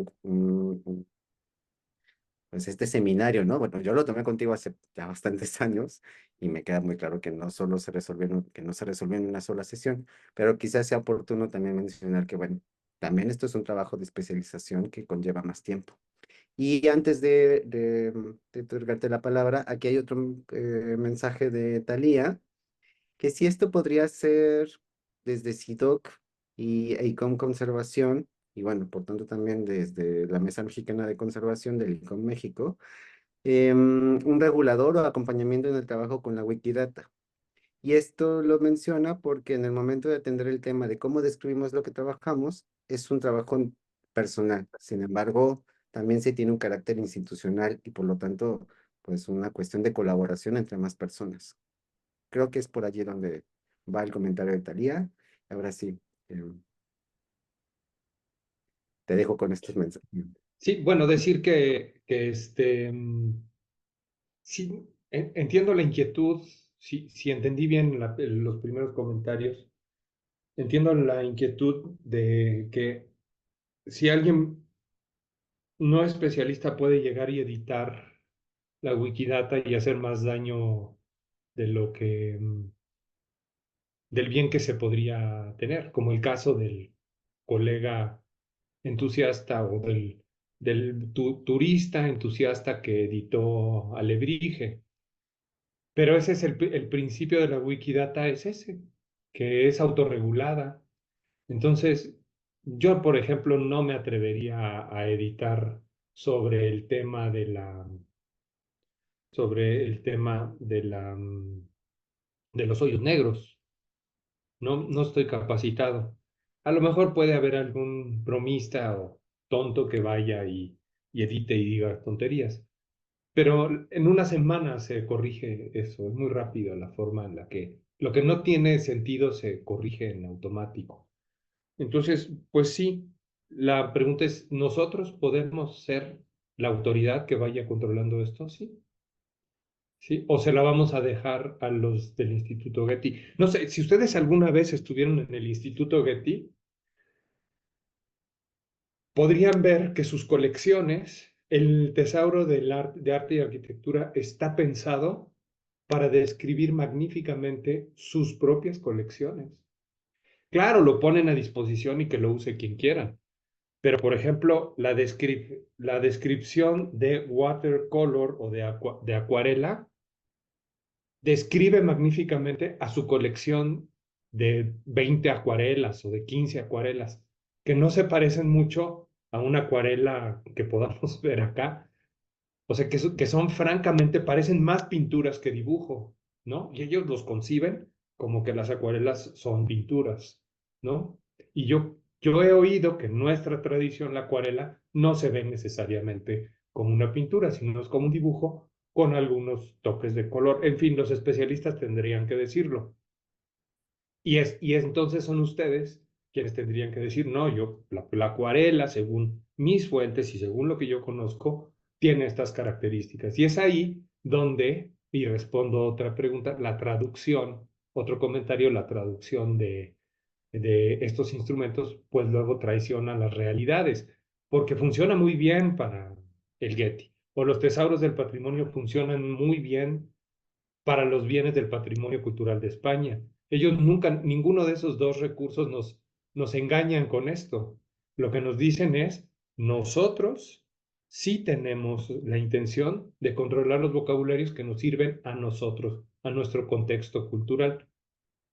pues este seminario, ¿no? Bueno, yo lo tomé contigo hace ya bastantes años y me queda muy claro que no solo se resolvieron, que no se resolvió en una sola sesión, pero quizás sea oportuno también mencionar que, bueno, también esto es un trabajo de especialización que conlleva más tiempo. Y antes de otorgarte la palabra, aquí hay otro mensaje de Thalía, que si esto podría ser desde CIDOC y ICOM Conservación, y bueno, por tanto también desde la Mesa Mexicana de Conservación del ICOM México, un regulador o acompañamiento en el trabajo con la Wikidata. Y esto lo menciona porque en el momento de atender el tema de cómo describimos lo que trabajamos, es un trabajo personal. Sin embargo, también se tiene un carácter institucional y por lo tanto, pues una cuestión de colaboración entre más personas. Creo que es por allí donde va el comentario de Thalía. Ahora sí, te dejo con estos mensajes. Sí, bueno, decir que sí, entiendo la inquietud, si entendí bien los primeros comentarios, entiendo la inquietud de que si alguien no especialista puede llegar y editar la Wikidata y hacer más daño de lo que, del bien que se podría tener, como el caso del colega entusiasta o del turista entusiasta que editó Alebrije. Pero ese es el principio de la Wikidata, es ese, que es autorregulada. Entonces, yo, por ejemplo, no me atrevería a editar sobre el tema sobre el tema de los hoyos negros. No, no estoy capacitado. A lo mejor puede haber algún bromista o tonto que vaya y edite y diga tonterías. Pero en una semana se corrige eso, es muy rápido la forma en la que lo que no tiene sentido se corrige en automático. Entonces, pues sí, la pregunta es, ¿nosotros podemos ser la autoridad que vaya controlando esto? Sí. ¿Sí? ¿O se la vamos a dejar a los del Instituto Getty? No sé, si ustedes alguna vez estuvieron en el Instituto Getty, podrían ver que sus colecciones, el tesauro de arte y arquitectura, está pensado para describir magníficamente sus propias colecciones. Claro, lo ponen a disposición y que lo use quien quiera, pero por ejemplo, la descripción de watercolor o de acuarela describe magníficamente a su colección de 20 acuarelas o de 15 acuarelas, que no se parecen mucho a una acuarela que podamos ver acá. O sea, que son francamente, parecen más pinturas que dibujo, ¿no? Y ellos los conciben como que las acuarelas son pinturas, ¿no? Y yo he oído que en nuestra tradición la acuarela no se ve necesariamente como una pintura, sino es como un dibujo con algunos toques de color. En fin, los especialistas tendrían que decirlo. Y entonces son ustedes quienes tendrían que decir, no, la acuarela, según mis fuentes y según lo que yo conozco, tiene estas características. Y es ahí donde, y respondo otra pregunta, la traducción, otro comentario, la traducción de estos instrumentos, pues luego traiciona las realidades, porque funciona muy bien para el Getty, o los tesauros del patrimonio funcionan muy bien para los bienes del patrimonio cultural de España. Ellos nunca, ninguno de esos dos recursos nos engañan con esto. Lo que nos dicen es, nosotros sí tenemos la intención de controlar los vocabularios que nos sirven a nosotros, a nuestro contexto cultural.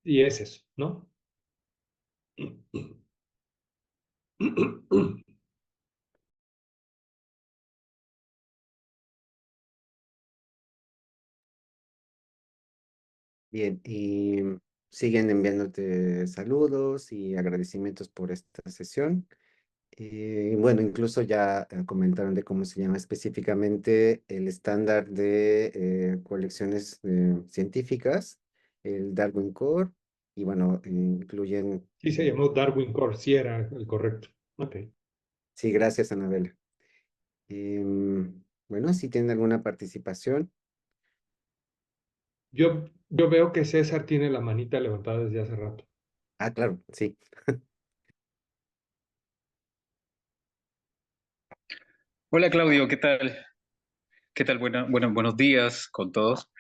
Y es eso, ¿no? Bien, y siguen enviándote saludos y agradecimientos por esta sesión. Bueno, incluso ya comentaron de cómo se llama específicamente el estándar de colecciones científicas, el Darwin Core, y bueno, incluyen, Sí, se llamó Darwin Core, sí era el correcto. Ok. sí, gracias, Anabela. Bueno, si tienen alguna participación. Yo veo que César tiene la manita levantada desde hace rato. Ah, claro, sí. Hola Claudio, ¿qué tal? ¿Qué tal? Buenos días con todos.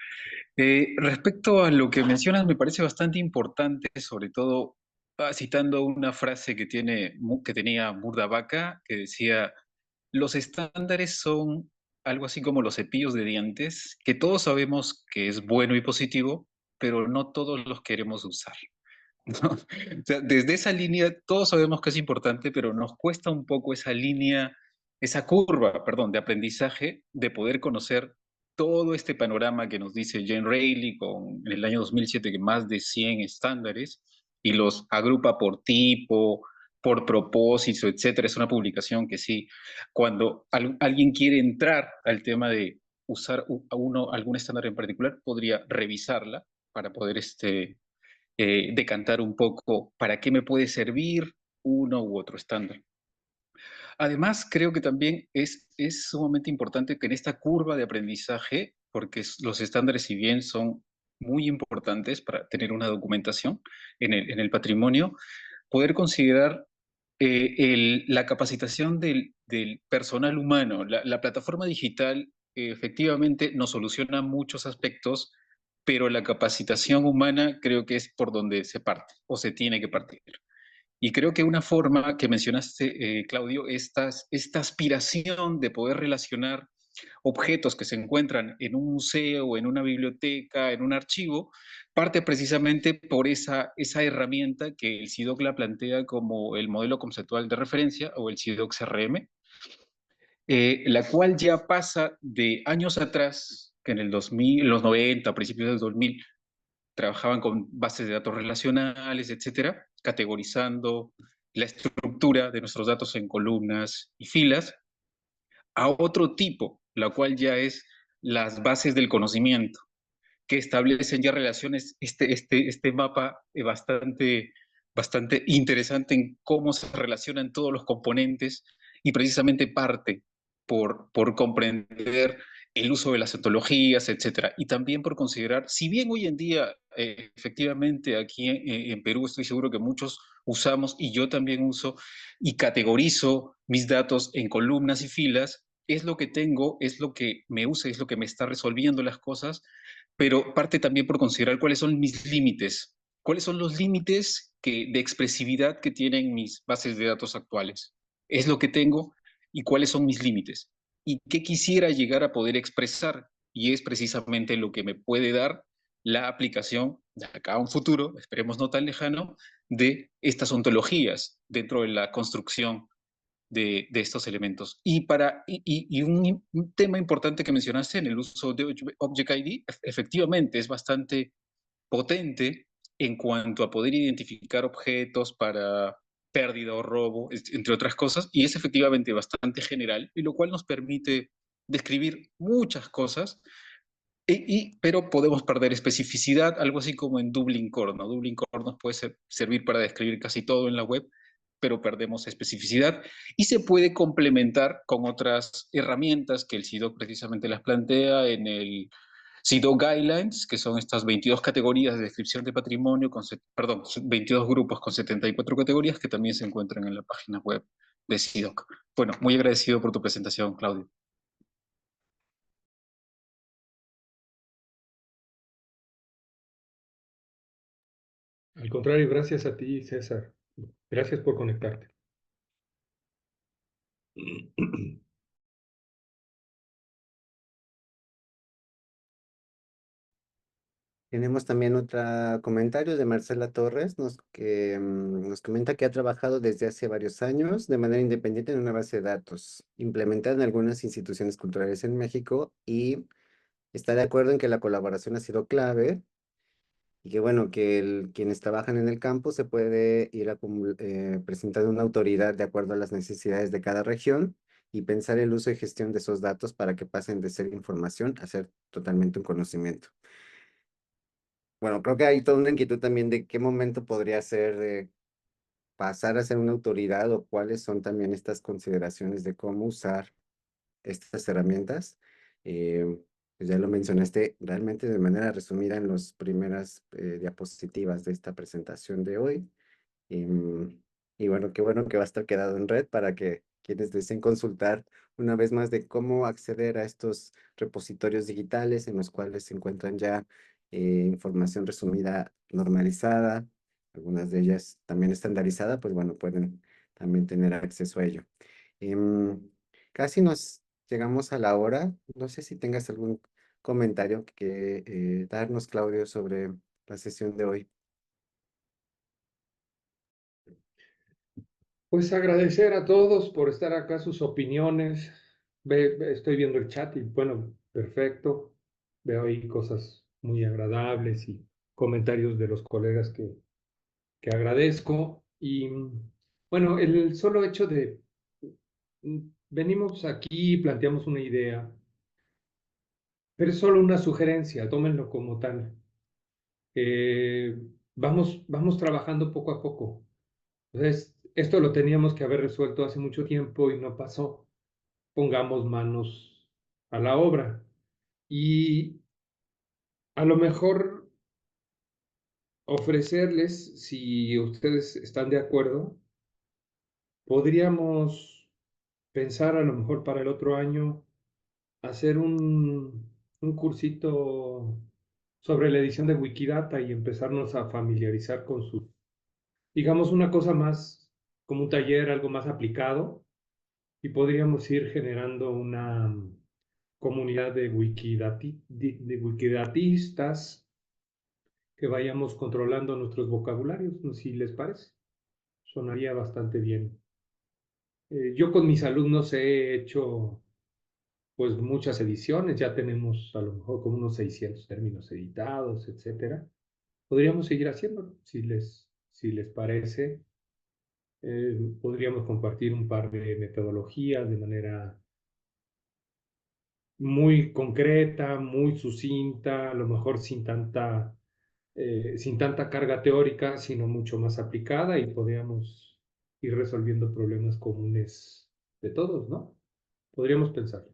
Respecto a lo que mencionas, me parece bastante importante, sobre todo citando una frase que tenía Murda Vaca, que decía, los estándares son algo así como los cepillos de dientes, que todos sabemos que es bueno y positivo, pero no todos los queremos usar. ¿No? O sea, desde esa línea, todos sabemos que es importante, pero nos cuesta un poco esa línea, esa curva, perdón, de aprendizaje, de poder conocer todo este panorama que nos dice Jane Rayleigh en el año 2007, que más de 100 estándares, y los agrupa por tipo, por propósito, etcétera. Es una publicación que sí, cuando alguien quiere entrar al tema de usar algún estándar en particular, podría revisarla para poder decantar un poco para qué me puede servir uno u otro estándar. Además, creo que también es sumamente importante que en esta curva de aprendizaje, porque los estándares, si bien son muy importantes para tener una documentación en el patrimonio, poder considerar la capacitación del personal humano. La plataforma digital efectivamente nos soluciona muchos aspectos, pero la capacitación humana creo que es por donde se parte o se tiene que partir. Y creo que una forma que mencionaste, Claudio, esta aspiración de poder relacionar objetos que se encuentran en un museo, en una biblioteca, en un archivo, parte precisamente por esa herramienta que el CIDOC la plantea como el modelo conceptual de referencia o el CIDOC CRM, la cual ya pasa de años atrás, que en el 2000, los 90, principios del 2000, trabajaban con bases de datos relacionales, etcétera, categorizando la estructura de nuestros datos en columnas y filas, a otro tipo, la cual ya es las bases del conocimiento, que establecen ya relaciones, este mapa bastante, bastante interesante en cómo se relacionan todos los componentes y precisamente parte por comprender el uso de las ontologías, etcétera, y también por considerar, si bien hoy en día, efectivamente, aquí en Perú estoy seguro que muchos usamos, y yo también uso, y categorizo mis datos en columnas y filas, es lo que tengo, es lo que me usa, es lo que me está resolviendo las cosas, pero parte también por considerar cuáles son mis límites, cuáles son los límites de expresividad que tienen mis bases de datos actuales. Es lo que tengo y cuáles son mis límites y qué quisiera llegar a poder expresar. Y es precisamente lo que me puede dar la aplicación de acá a un futuro, esperemos no tan lejano, de estas ontologías dentro de la construcción de estos elementos. Y un tema importante que mencionaste en el uso de Object ID, efectivamente es bastante potente en cuanto a poder identificar objetos para pérdida o robo, entre otras cosas, y es efectivamente bastante general, y lo cual nos permite describir muchas cosas, pero podemos perder especificidad, algo así como en Dublin Core, ¿no? Dublin Core nos puede servir para describir casi todo en la web, pero perdemos especificidad y se puede complementar con otras herramientas que el CIDOC precisamente las plantea en el CIDOC Guidelines, que son estas 22 categorías de descripción de patrimonio, perdón, 22 grupos con 74 categorías que también se encuentran en la página web de CIDOC. Bueno, muy agradecido por tu presentación, Claudio. Al contrario, gracias a ti, César. Gracias por conectarte. Tenemos también otro comentario de Marcela Torres, que nos comenta que ha trabajado desde hace varios años de manera independiente en una base de datos implementada en algunas instituciones culturales en México y está de acuerdo en que la colaboración ha sido clave y que bueno, que quienes trabajan en el campo se puede ir presentando una autoridad de acuerdo a las necesidades de cada región y pensar el uso y gestión de esos datos para que pasen de ser información a ser totalmente un conocimiento. Bueno, creo que hay toda una inquietud también de qué momento podría ser pasar a ser una autoridad o cuáles son también estas consideraciones de cómo usar estas herramientas. Pues ya lo mencionaste realmente de manera resumida en las primeras diapositivas de esta presentación de hoy. Y bueno, qué bueno que va a estar quedado en red para que quienes deseen consultar una vez más de cómo acceder a estos repositorios digitales en los cuales se encuentran ya información resumida normalizada, algunas de ellas también estandarizada, pues bueno, pueden también tener acceso a ello. Casi nos llegamos a la hora. No sé si tengas algún comentario que darnos, Claudio, sobre la sesión de hoy. Pues agradecer a todos por estar acá, sus opiniones. Estoy viendo el chat y bueno, perfecto. Veo ahí cosas muy agradables y comentarios de los colegas que agradezco. Y bueno, el solo hecho de venimos aquí, planteamos una idea, pero es solo una sugerencia, tómenlo como tal. Vamos trabajando poco a poco. Entonces, esto lo teníamos que haber resuelto hace mucho tiempo y no pasó. Pongamos manos a la obra. Y a lo mejor ofrecerles, si ustedes están de acuerdo, podríamos pensar a lo mejor para el otro año hacer un cursito sobre la edición de Wikidata y empezarnos a familiarizar con su, digamos, una cosa más como un taller, algo más aplicado, y podríamos ir generando una comunidad de wikidatistas que vayamos controlando nuestros vocabularios, ¿no? Si les parece, sonaría bastante bien. Yo con mis alumnos he hecho pues muchas ediciones, ya tenemos a lo mejor como unos 600 términos editados, etcétera. Podríamos seguir haciéndolo, si les parece. Podríamos compartir un par de metodologías de manera muy concreta, muy sucinta, a lo mejor sin tanta sin tanta carga teórica, sino mucho más aplicada, y podríamos ir resolviendo problemas comunes de todos, ¿no? Podríamos pensarlo.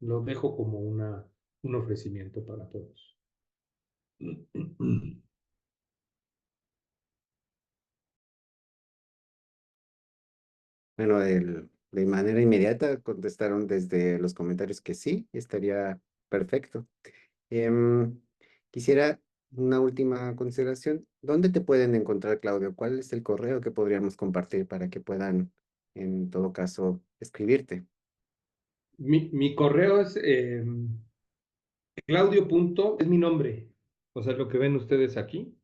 Lo dejo como un ofrecimiento para todos. Bueno, de manera inmediata contestaron desde los comentarios que sí, estaría perfecto. Em, Quisiera una última consideración. ¿Dónde te pueden encontrar, Claudio? ¿Cuál es el correo que podríamos compartir para que puedan, en todo caso, escribirte? Mi correo es Claudio. Es mi nombre. O sea, lo que ven ustedes aquí.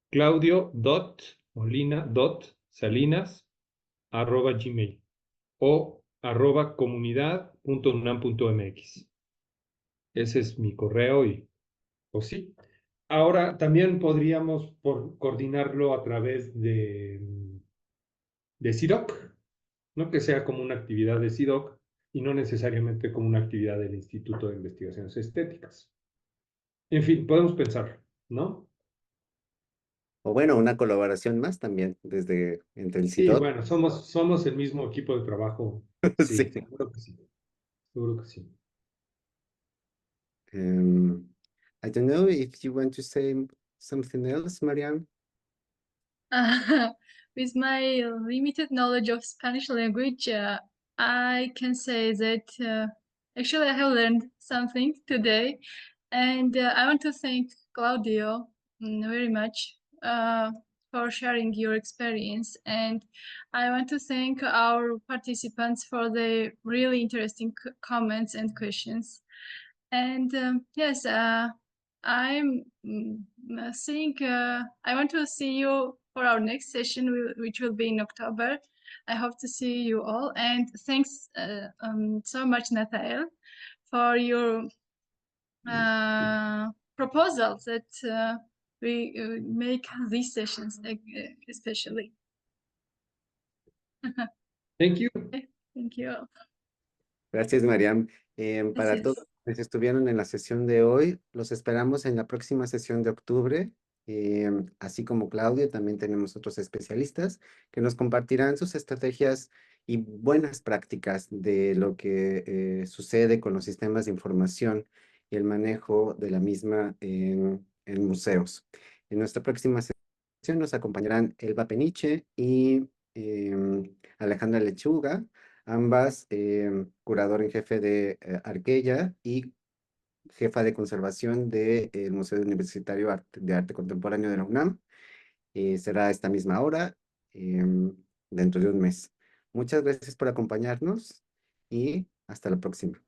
Claudio.molina.salinas@gmail o @comunidad.unam.mx. Ese es mi correo y, pues sí. Ahora también podríamos coordinarlo a través de CIDOC, no que sea como una actividad de CIDOC y no necesariamente como una actividad del Instituto de Investigaciones Estéticas. En fin, podemos pensarlo, ¿no? O bueno, una colaboración más también entre el Sí, CIDOC. bueno, somos el mismo equipo de trabajo. Sí. Sí, seguro que sí. Seguro que sí. I don't know if you want to say something else, Mariam. With my limited knowledge of Spanish language, I can say that actually I have learned something today, and I want to thank Claudio very much for sharing your experience, and I want to thank our participants for the really interesting comments and questions. And yes, I'm think I want to see you for our next session, which will be in October. I hope to see you all, and thanks so much, Nathael, for your proposals that we make these sessions, especially. Thank you. Thank you. Gracias, Mariam. Para Gracias. todos los que estuvieron en la sesión de hoy, los esperamos en la próxima sesión de octubre. Así como Claudio, también tenemos otros especialistas que nos compartirán sus estrategias y buenas prácticas de lo que sucede con los sistemas de información y el manejo de la misma en museos. En nuestra próxima sesión nos acompañarán Elba Peniche y Alejandra Lechuga, ambas curador en jefe de Arquella y jefa de conservación del Museo Universitario de Arte Contemporáneo de la UNAM. Será esta misma hora, dentro de un mes. Muchas gracias por acompañarnos y hasta la próxima.